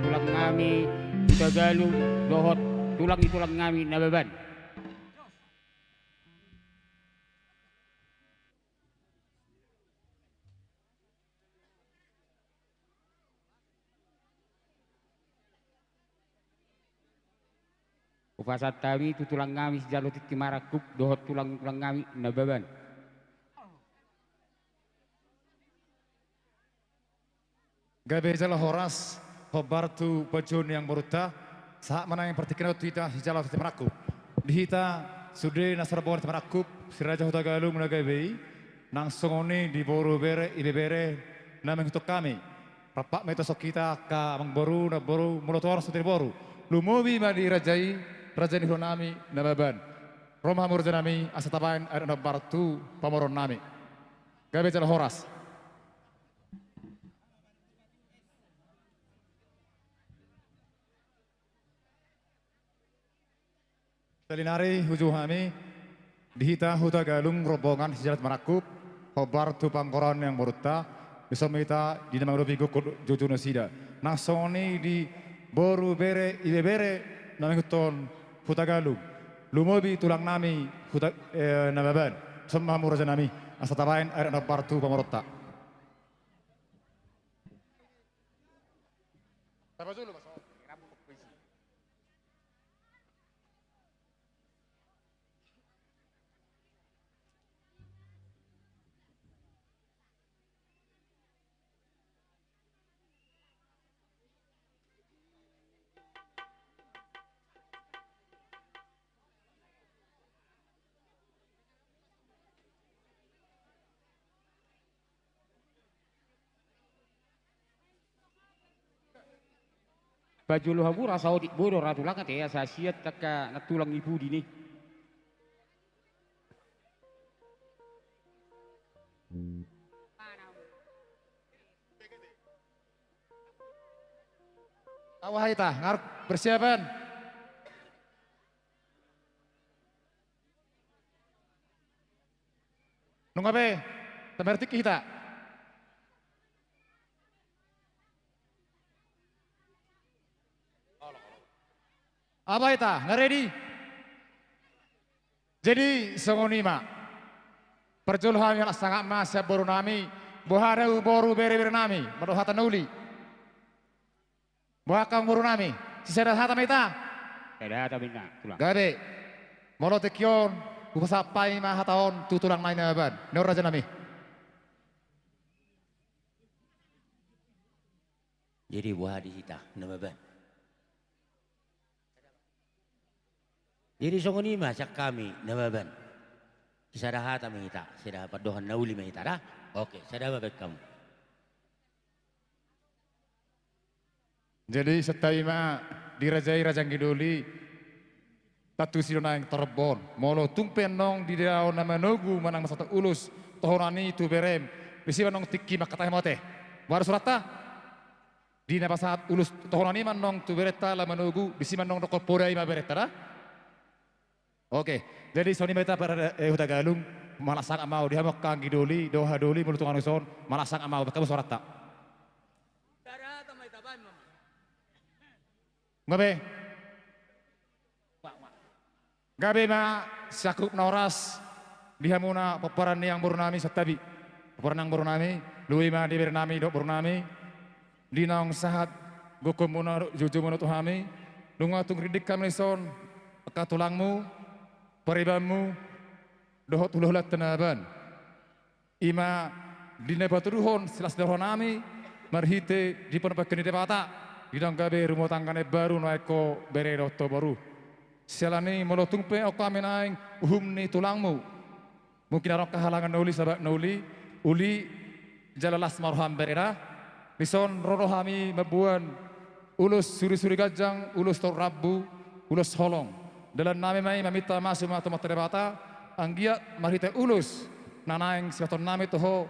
Tulang ngami Tagalog dohot tulang di tulang ngami nababan. Upasat kami itu tulang ngami sejalo titi marakuk dohot tulang ngami nababan. Gabe jala horas hobartu pajon yang beruta saat mana yang pertikan waktu kita hijau titi marakuk. Dihita sudah nasarbon titi marakuk siraja hota galu munagabe nang songoni di boru bere ibe bere nameng untuk kami. Rapak metosok kita ka mang boru na boru mulotor sutir boru. Lumobi madi rajai Rajani nami nababan. Roma murjanami asatabain air nabartu pamoron nami. Gabe jala horas. Salinari huju hami dihita huta galung rombongan sejarat marakub hobar tu pangkoran yang beruta bisa mita di nama robi gukul jujuna sida. Nasoni di boru bere ibe bere nami huton huta galung lumobi tulang nami huta nababan semua muraja nami asatabain air nabartu pamorota. Baju lu habu rasa odik bodoh ratu langat ya sasiat taka natulang ibu dini. Awah ita ngarep persiapan. Nungabe tamertik kita. Apa ita ngaredi? Jadi songonima perjulhan yang sangat masya boru nami bohara boru bere nami madohata nauli bohakang boru nami sisada hata mita ada bina tulang gade molotekion upasapai ma hataon tutulang main aban nor raja nami. Jadi buah di hita namaban. Jadi songoni masak kami namaban. Sada hata mengita, sada padohan nauli mengita dah. Oke, sada babet kamu. Jadi setaima dirajai Rajang Kiduli tatu sidona yang terbon molo tumpen nong di daun nama nogu manang masata ulus tohonani tu berem bisi manong tiki makatah mote baru surata di napa saat ulus tohonani manong tu bereta la manogu bisi manong dokol podai ma bereta dah. Oke, jadi soni meta pada huta galung malasang amau dihamok kang Kiduli doha doli mulutungan uson malasang amau kamu surata. Gabe ma sakup noras dihamuna peperan yang burnami setabi peperan yang burnami lui ma di bernami dok burnami dinong sahat gokom muna juju muna tuhami lunga tung ridik kami son katulangmu peribanmu dohot huluhulat tenaban ima dina baturuhon silas dohonami marhite di penepakan di depata didang gabe rumah tanggane baru naiko bere doto baru selani molotung pe o kami naing uhumni tulangmu mungkin arok kehalangan nauli sabak nauli uli jalalas marham berera lison rorohami mabuan ulus suri-suri gajang ulus tor rabu ulus holong dalam nami mai mamita masuk ma tomat terebata anggiat marite ulus nanaing siaton nami toho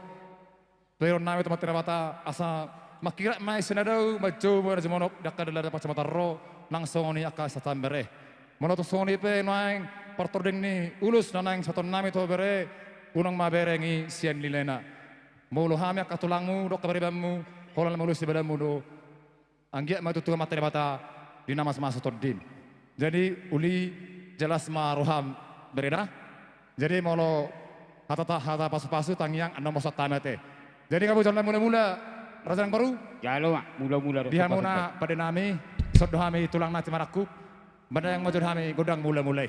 peron nami tomat terebata asa makira mai senadau majo mo jemonok dakka dalam pacamata ro langsung ni aka satambere Manoto soni pe naing partordeng ni ulus na naing saton nami to bere unang maberengi sian lilena. Mulu hami akatulangmu dok kabaribanmu holal mulus ibadamu do anggia matutu materi bata di nama sama din. Jadi uli jelas maruham bereda. Jadi molo hata pasu-pasu tangiang anda mosat tamete. Jadi kamu jalan mula-mula raja yang baru? Jalo mak mula-mula. Dihamuna pada nami sodohami tulang nati marakup. Benda yang majur kami godang mula-mulai.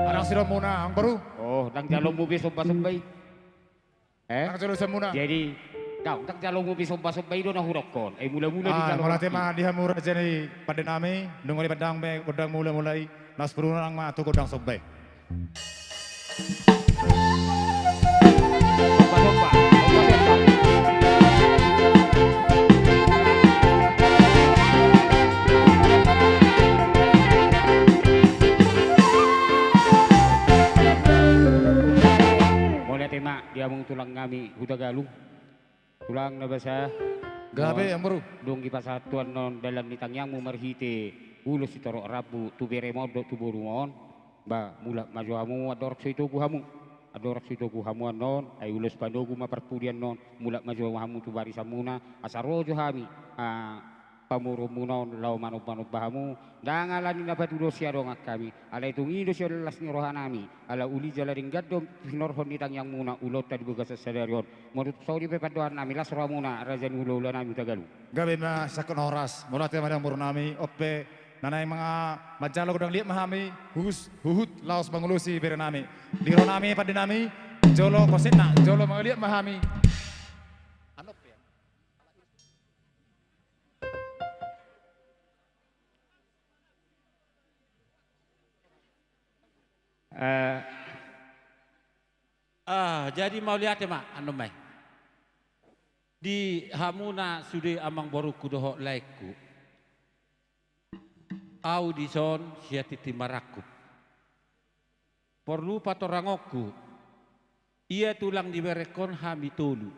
Anak siro muna ang baru. Oh, nang jalong mo bisompa-sompay. Nang jalong sa muna. Jadi kau tak jalong mo bisompa-sompay do na hurokon. Mula-mula di jalong. Mula tema dihamur aja ni pada nami nunggu padang be godang mula-mulai. Nas perunang ma tu godang sobai. Boleh tema dia mung tulang ngami huta galung. Tulang na basa. Gabe yang baru. Dong di pasatuan non dalam nitang yang mu marhite ulus si torok rabu tu bere modo tu borumon ba mula majuamu adorok situ kuhamu anon ay ulus pandogu maperpudian non mula majuamu tu barisamuna asarojo hami pamurumu non lau manop bahamu dangalani na batudo siya dong kami ala itong indo siya lalas ni rohanami ala uli jalaring gaddom pinorhon nitang yang muna ulot tadi bugas sadarion menurut saudi pepadoan nami lasra muna rajan ulola nami tagalu gabe ma sakon horas mula tema yang nami ope nanay mga majalo godang liat mahami huhut laos bangulusi bere nami liro nami pada nami jolo kositna jolo mga liat mahami jadi mau lihat ya mak anu mai di hamuna sudah amang baru kudoh laiku audison sia titi marakup perlu patorangoku ia tulang diberekon hami tolu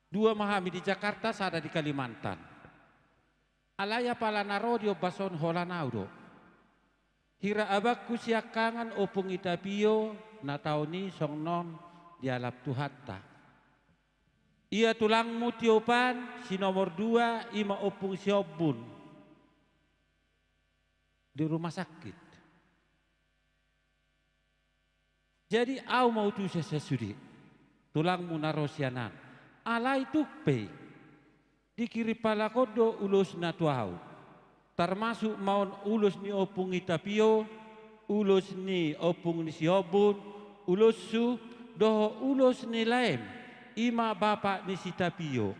dua mahami di Jakarta sada di Kalimantan alaya palana rodio bason holanaudo hira abakku siakangan opung itapio na tauni songnon dialap tuhatta ia tulangmu tiopan si nomor 2 ima opung siobun di rumah sakit. Jadi au mau tu sesudi tulang munarosianan alai tukpe dikiri pala kodo ulus natuau termasuk maun ulus ni opung itapio ulus ni opung ni siobun ulosu doho ulos ni laem ima bapak ni sitapio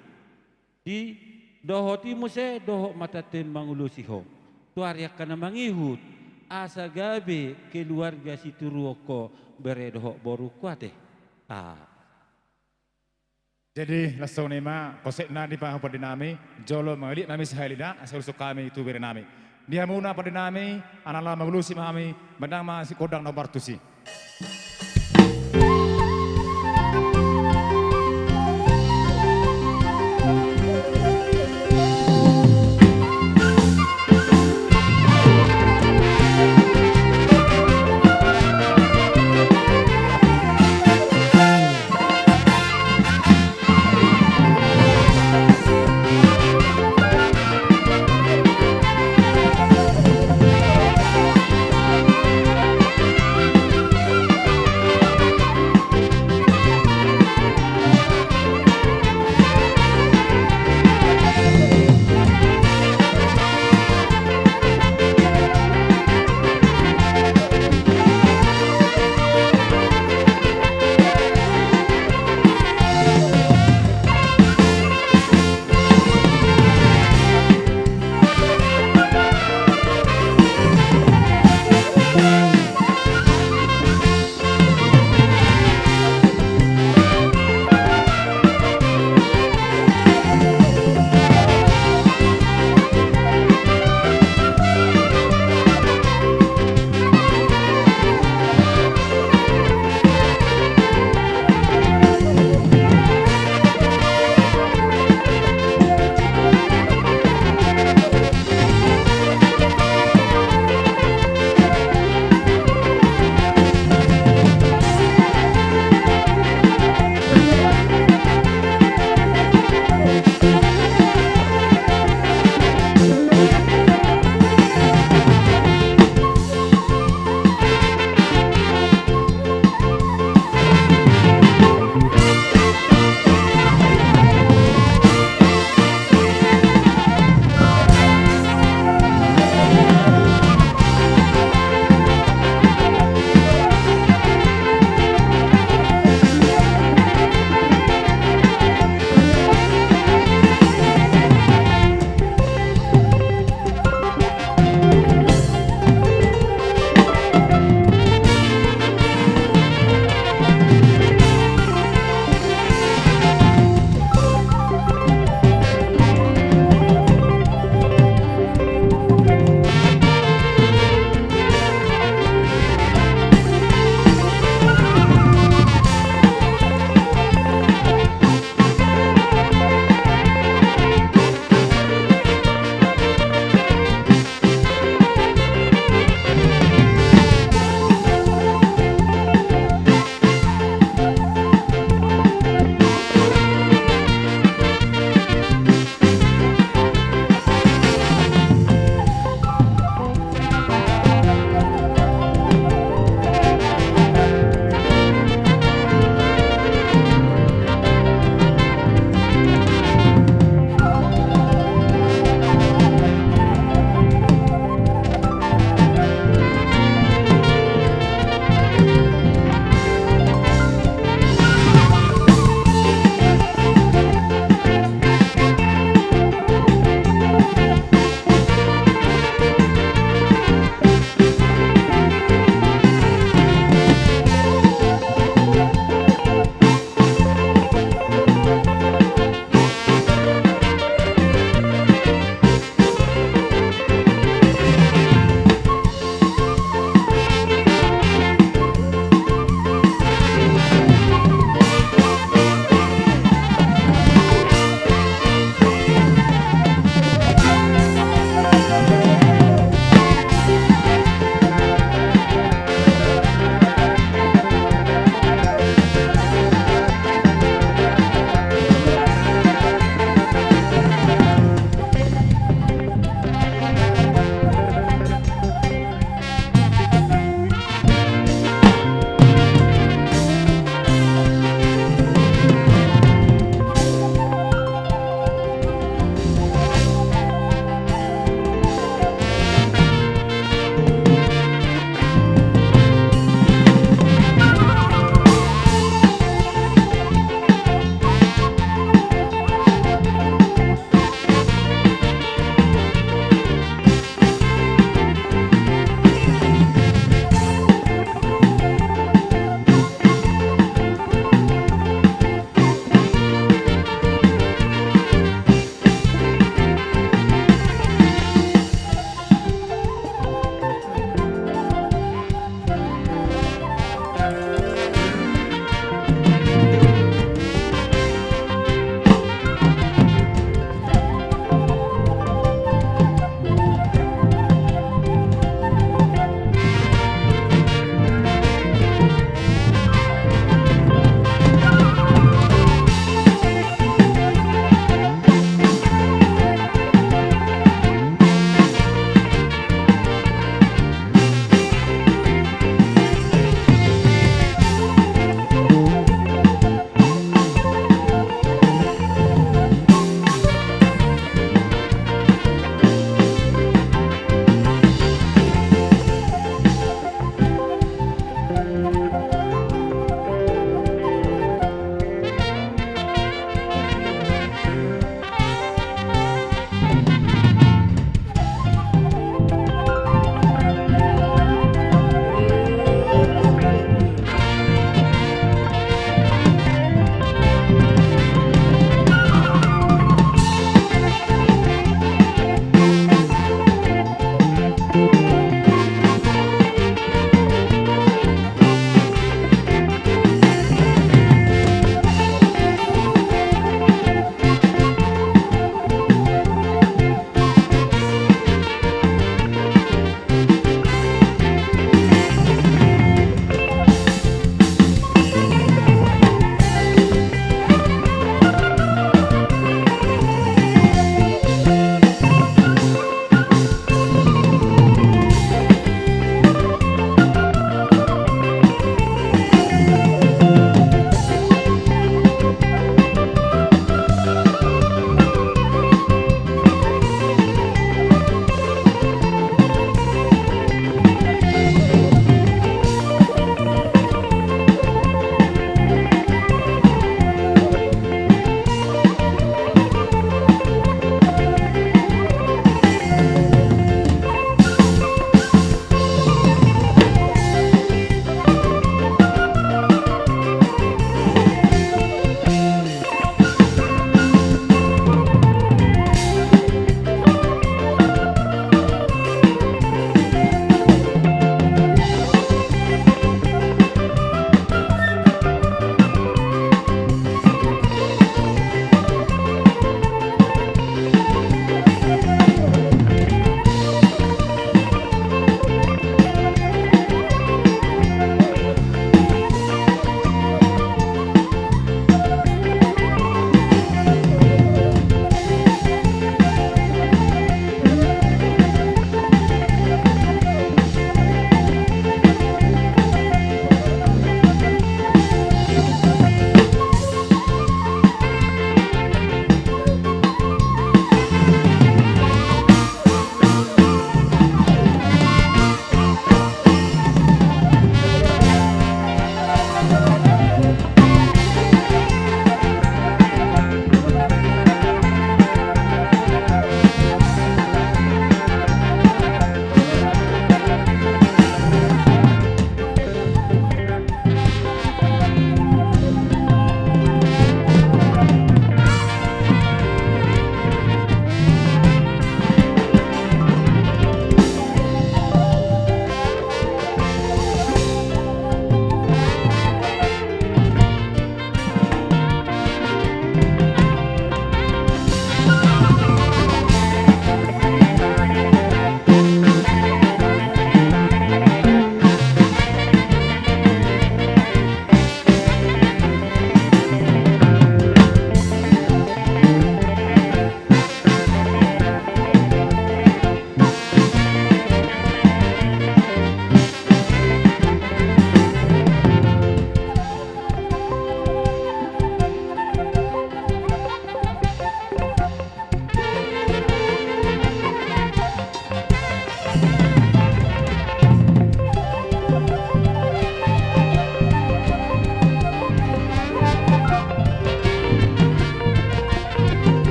di doho timuse doho matatem mangulusiho tuarya kana mangihut asa gabe keluarga situruoko beredoho boru kuate Jadi langsung nema kosek na di paham pada nami jolo mengelik nami sehalida asal usuk kami itu beri nami dia muna pada nami anala mengulusi mami menang masih kodang nomor tusi.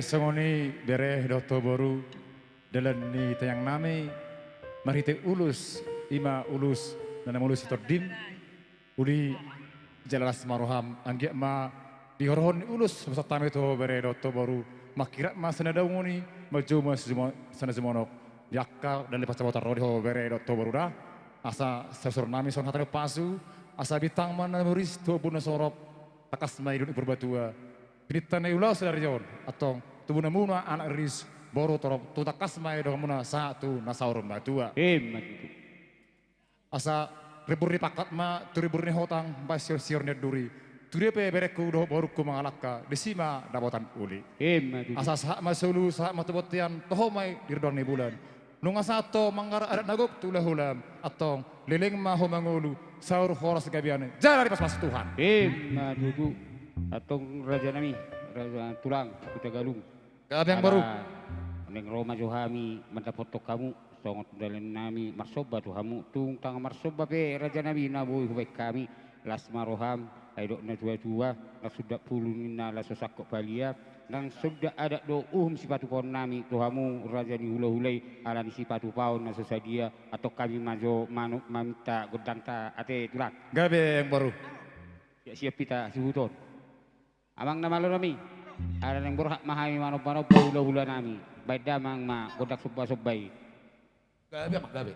songoni bere doto boru dalam ni tayang nami marite ulus ima ulus dan ulus dim uli jalalas maroham angge ma dihorhon ulus besat tami to bere doto boru makira ma senadawuni maju mas sana semonok yakka dan lepas cabota rodi ho bere doto boru dah asa sesur nami son hatane pasu asa bitang mana muris to buna sorop takas mai duduk berbatua Pinitane ulah sedarion atau tubuna muna anak ris boro torop tutakas mai dong muna satu nasaur batua. Asa riburni pakat ma turiburni hotang basir siornya duri. Turi pe bereku doh boruku mangalaka desima dabotan uli. Asa sah masulu sah matubotian toho mai dirdoni bulan. Nunga sato manggar adat nagok tulah hulam atau leleng ma homangulu saur horas gabiane. Jalan pas Tuhan. Dudu. Atong raja nami, raja tulang, kita galung. Yang baru. Neng Roma Johami, mendapat kamu, songot dalam nami, marsoba tu kamu, tung tang marsoba pe raja nami nabu hubek kami, las maroham, aidok na tua, na sudah pulun na la sosakok balia, dan sudah ada do sipatu pon nami, tu kamu raja ni hula-hulai, ala ni sipatu paun na sesadia, atau kami majo manuk mamita godanta ate tulang. Gabe yang baru. Ya siap kita subuton. Amang nama lo nami, ada yang berhak mahami manop-manop hula-hula nami, baik damang ma godak subba-subbai. Gabe mak gabe.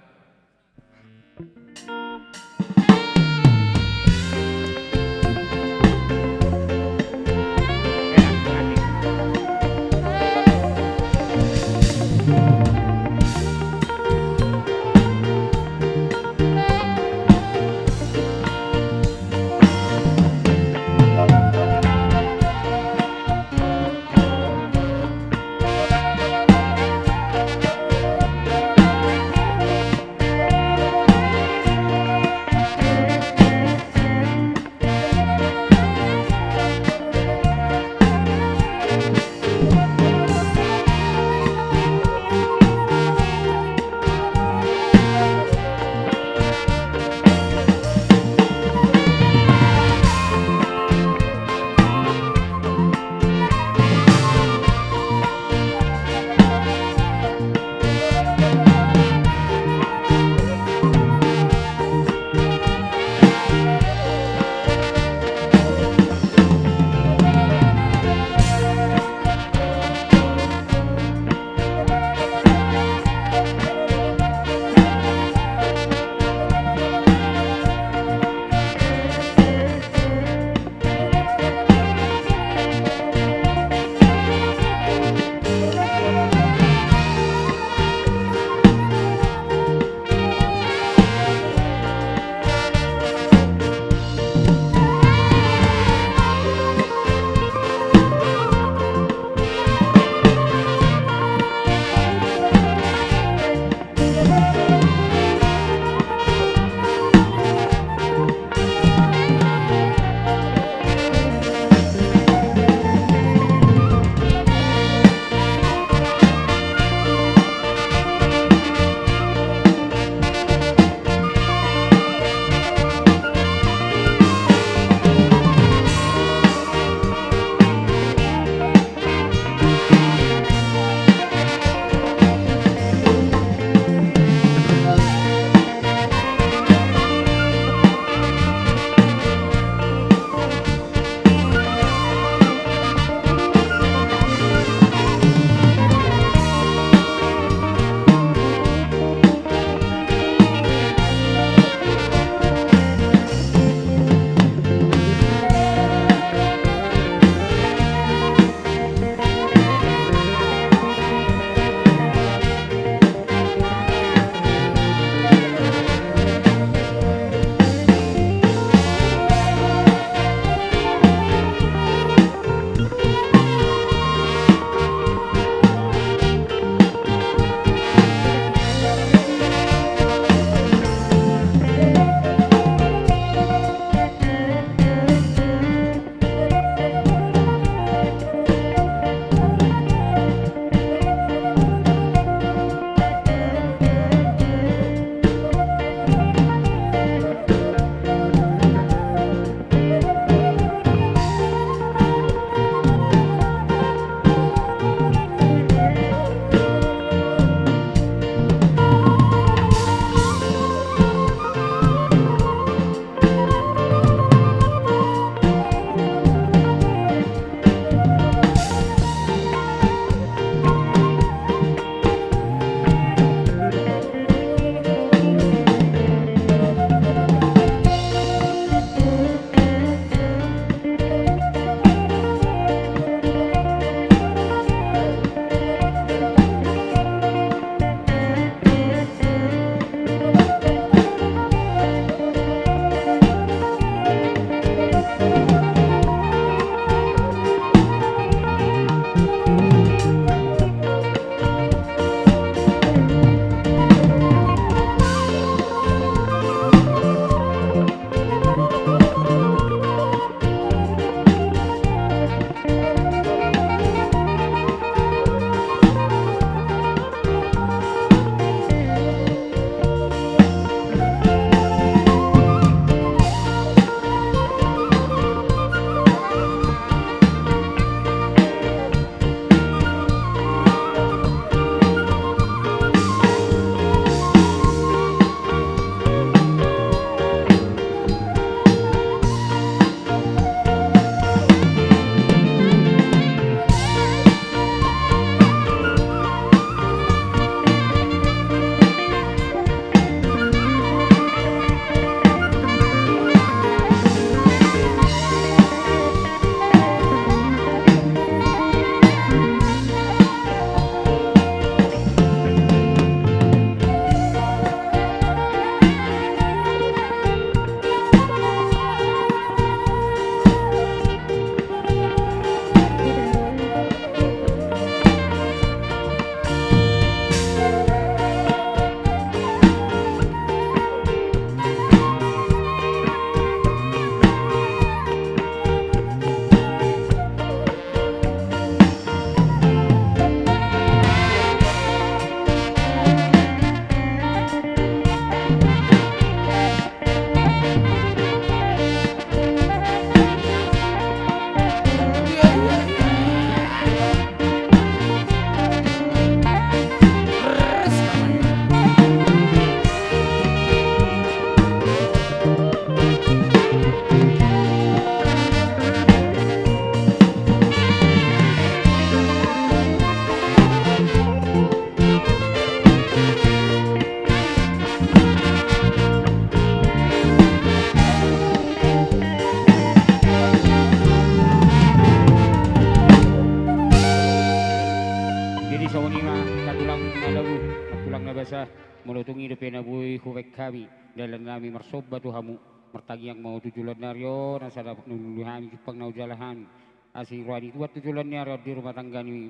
songoni ma katulang na lagu, katulang na basa, mulutungi depe na buhay huwek kami, dalam nami marsoba tuhamu, mertagi yang mau tujulan naryo, nasa dapat nululuhami, jepang na ujalahan, asing ruani tuat tujulan naryo di rumah tangga ni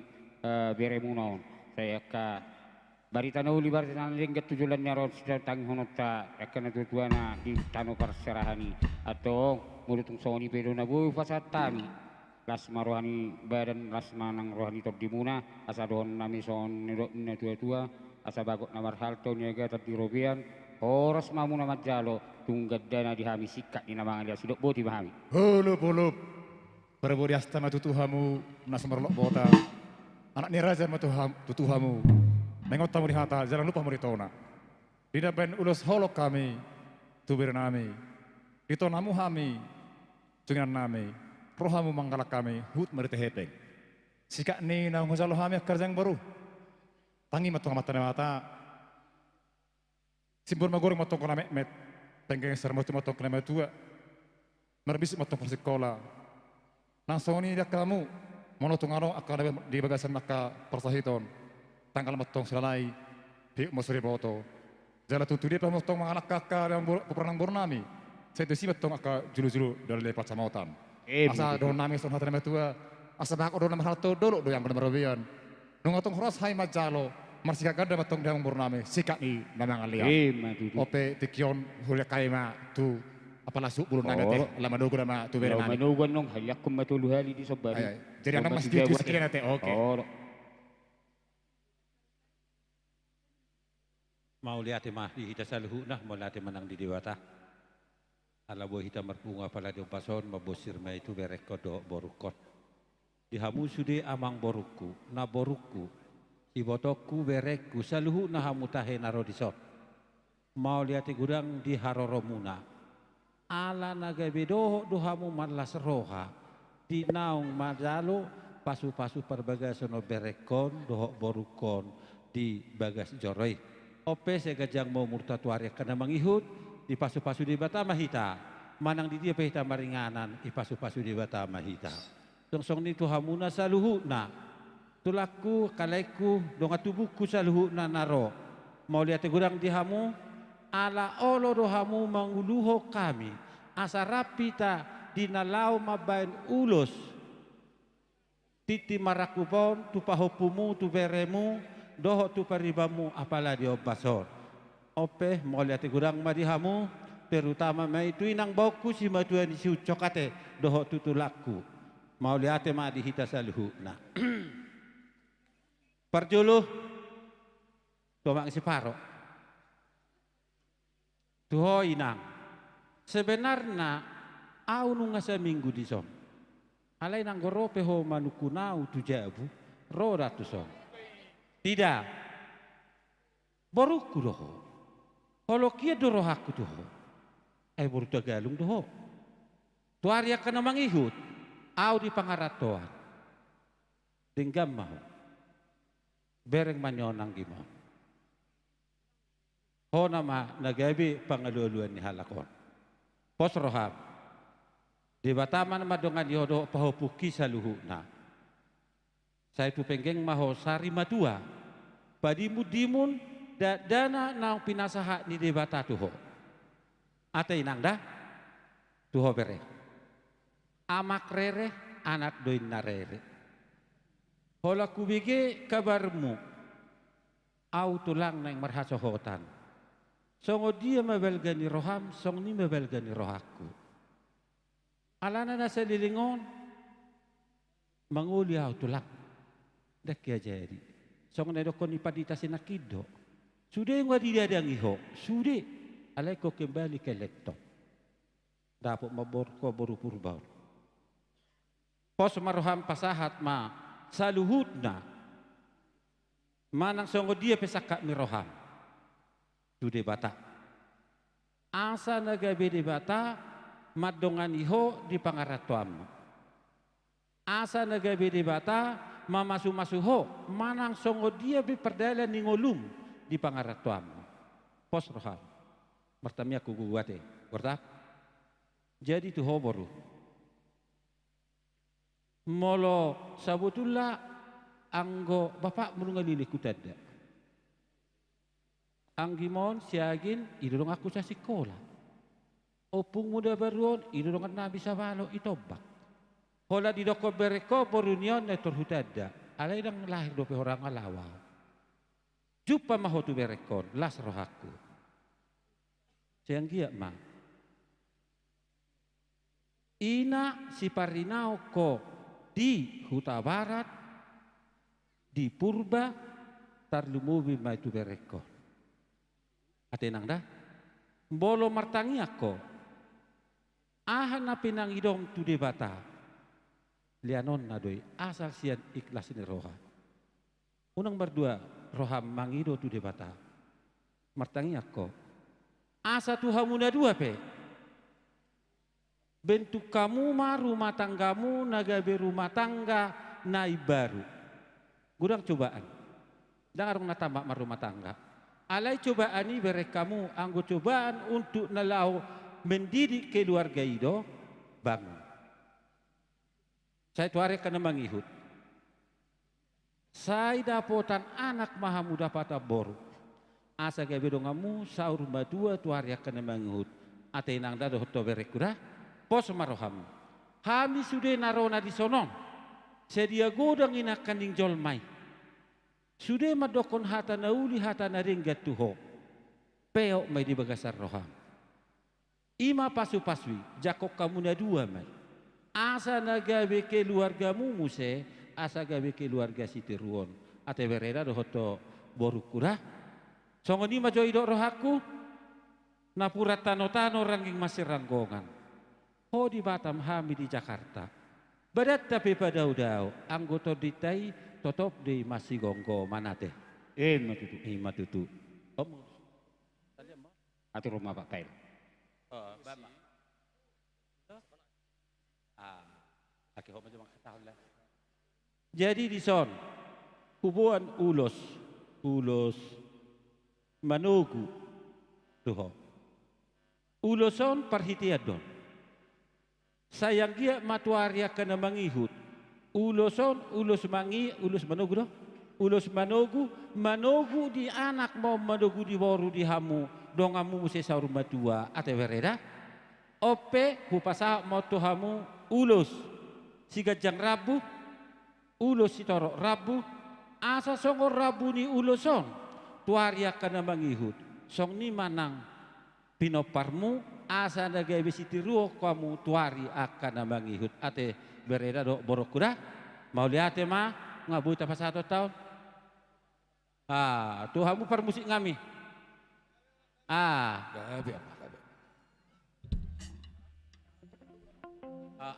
beremunaon, saya ka barita na uli barita na linggat tujulan naryo sida tangi honota, akan natutuan na di tano perserahani, atau mulutung songoni pedo na buhay fasatami. Lasma rohani badan lasma nang rohani top di muna asa doon nami son na tua asa bagot na marhalto niaga tat di robian oras mamu na majalo tunggad dana di hami sikak ni namangan dia sidok boti bahami Hulup perbodi asta matutuhamu nasmerlok bota anak ni raja matutuhamu mengot tamu di hata jangan lupa muritona di dapen ulus holok kami tubir nami di tonamu hami dengan nami rohamu manggalak kami hut merite heteng sikak ni na ngosalo hami kerjang baru tangi matong mata mata simbur magoreng matong kona met tengkeng ser matong kona tua merbisi matong persikola nang soni dia kamu monotong aro akan di bagasan maka persahiton tanggal matong selai di masuri boto jala tutu dia pamotong manganak kakak yang peperanang burnami saya desi matong aka julu-julu dari lepat samautan asa do nami son hatan metua asa bak do nama halto dolo do yang benar berobian nungatong horas hai majalo marsika gada matong dang burnami sikak ni namang alia ope tikion hulia kaima tu apalah su bulun nami teh lama dogo nama tu bere nami lama dogo nong haliakum matulu hali di sobari jadi anak masih di sekian teh oke mau lihat mah di hita saluhu nah mau lihat menang di dewata ala bo hita marpunga pala di pason mabosir ma itu berekodo borukot dihamu sude amang boruku na boruku ibotoku bereku saluhu na hamu tahe naro disot mau lihat gudang di haroromuna ala naga bedoho duhamu malas roha di naung madalo pasu-pasu perbagasono berekon doho borukon di bagas joroi ope segajang mau murtatuari karena mangihut di pasu-pasu di bata mahita manang di dia pehita maringanan di pasu-pasu di bata mahita song ni tuhamuna saluhuna tulaku kalaiku donga tubuhku saluhuna naro mau lihat gudang dihamu ala olo dohamu manguluho kami asa rapita dinalau mabain ulus titi marakupon tu pahopumu tu beremu doho tu paribamu apalah di obason ope mau lihat gudang madihamu terutama mai tu inang bauku si matuan si ucokate doho tutulaku mau lihat ma di hita saluhu nah parjulu tomang si paro tuho inang sebenarnya au nunga seminggu di som alai nang gorope ho manukunau tu jabu roda tu som tidak boruku doho kalau kia doro aku tuh, baru Tagalung tuh, tuari akan mangihut, au di pangaratoan, denggam mau, bereng manyonang gimana, ho nama nagabi pangaluluan ni halakon, pos roham, di bataman madongan yodo pahopuki saluhu na, saya tu penggeng maho sari madua, padimu dimun dana nang pinasaha ni debata tuho ate inang dah tuho bere amak rere anak doin narere hola kubige kabarmu au tulang nang marhasohotan songo dia mabelgani roham song ni mabelgani rohaku alana nasa lilingon manguli au tulang dak ya jadi song na dokon ipadita sinakido sudah yang wadi dia ngiho, sudah, alai kau kembali ke laptop, dapat mabor kau baru purba. Pos maroham pasahat ma saluhutna, manang songo dia pesakak miroham, sudah bata. Asa nagabe di bata, madongan iho di pangaratuam. Asa nagabe di bata, mamasu-masu ho, manang songo dia biperdala ningolum. Di pangaratuam pos roham mertamia ku guwate gortak jadi tu hoboru molo sabutullah anggo bapak menunggalili kutada. Anggimon siagin idulong aku sa sekolah. Opung muda baruon idulong nabi sa walo itobak. Hola di doko bereko porunion na torhutada. Alay nang lahir dope orang alawaw. Jupa mahotu berekon las rohaku. Sayang giyak ma. Ina si parinao ko di Huta Barat, di Purba, tarlumubi ma itu berekon. Atenang dah. Bolo martangi ako. Ahan na pinangidom tu debata. Lianon na doy asal sian ikhlas ni roha. Unang berdua roha mangido tu debata. Martangi ako. Asa tu hamuna dua pe. Bentuk kamu ma rumah tanggamu nagabe rumah tangga nai baru. Gudang cobaan. Dangarong natambak ma rumah tangga. Alai cobaan ini berek kamu anggo cobaan untuk nalau mendidik keluarga itu bangun. Saya tuare kena mengihut. Saya dapotan anak maha muda patah boru. Asa gabe dongamu saur madua tuare kena mengihut. Atenang dado hoto berekura pos maroham. Hami sudah narona di sonon. Sedia godang ina kanding jolmai. Sudah madokon hata nauli hata naringgat tuho. Peok mai di bagasar roham. Ima pasu-paswi jakok kamu na dua mai. Asa nagabe keluargamu muse, asa gabe keluarga siti ruon. Ate bereda do hoto borukura. Songoni majo idok rohaku. Napura tano-tano rangging masih ranggongan. Ho di Batam hami di Jakarta. Badat tapi pada udao. Anggota ditai totop di masih gonggo mana teh. Matutu. Matutu. Om. Ati rumah Pak Tail. Bama. Jadi di son hubungan ulos manugu tuho uloson parhitiadon sayang dia matuaria kena mangihut uloson ulus manugu do ulus manugu di anak mau manugu di boru di hamu dongamu muse saur matua ate vereda ope hupasa mau tuhamu ulus si gajang rabu ulos si torok rabu asa songor rabu ni uloson tuaria kana mangihut song ni manang pinoparmu asa nagabe siti ruo kamu tuari akan mangihut ate bereda do borokura mau liate ma ngabuta pas 1 tahun tuhamu parmusik ngami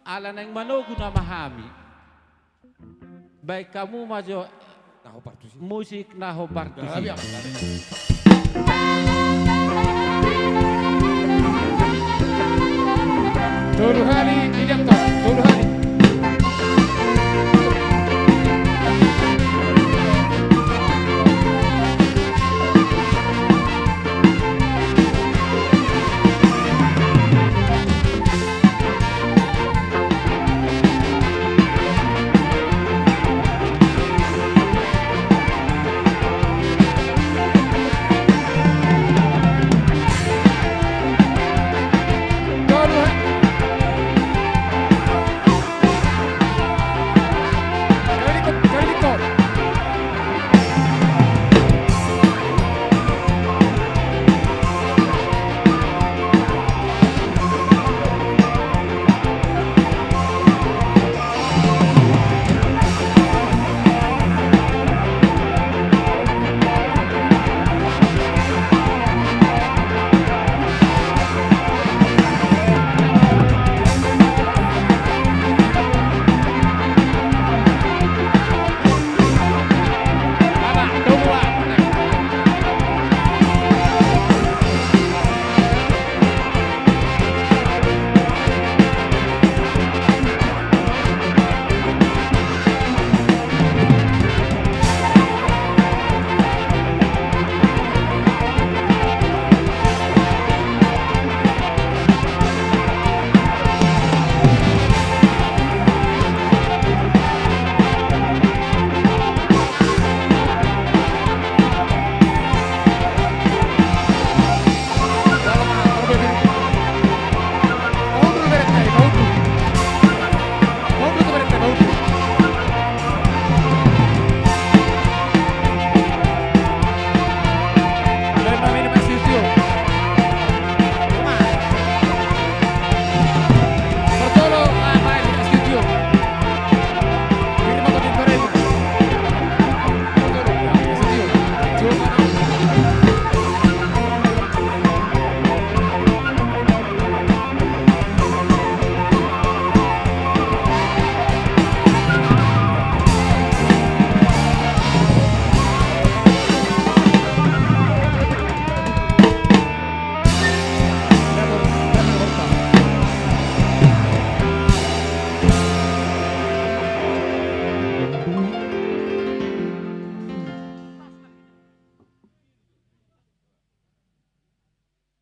ala nang manogu na mahami baik kamu majo musik naho partusi Turu hari tidak toh, turu hari.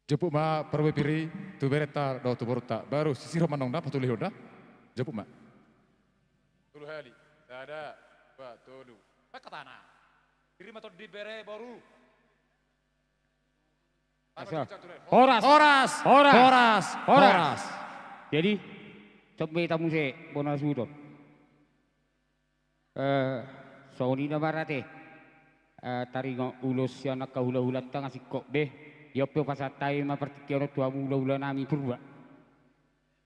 Jepuk ma perwe piri tu bereta do tu borota baru sisiro manong da patuli hoda. Jepuk ma. Tulu hali. Sada ba tulu. Pakatana. Kiri ma to di bere baru. Horas. Horas. Horas. Horas. Horas. Jadi, coba tamu se bonus sudo. Soni na barate. Taringo ulos siya nakahula-hulat ta nga si Kokbe. Yopo pasatay mapartikero tua mula-ula nami purba.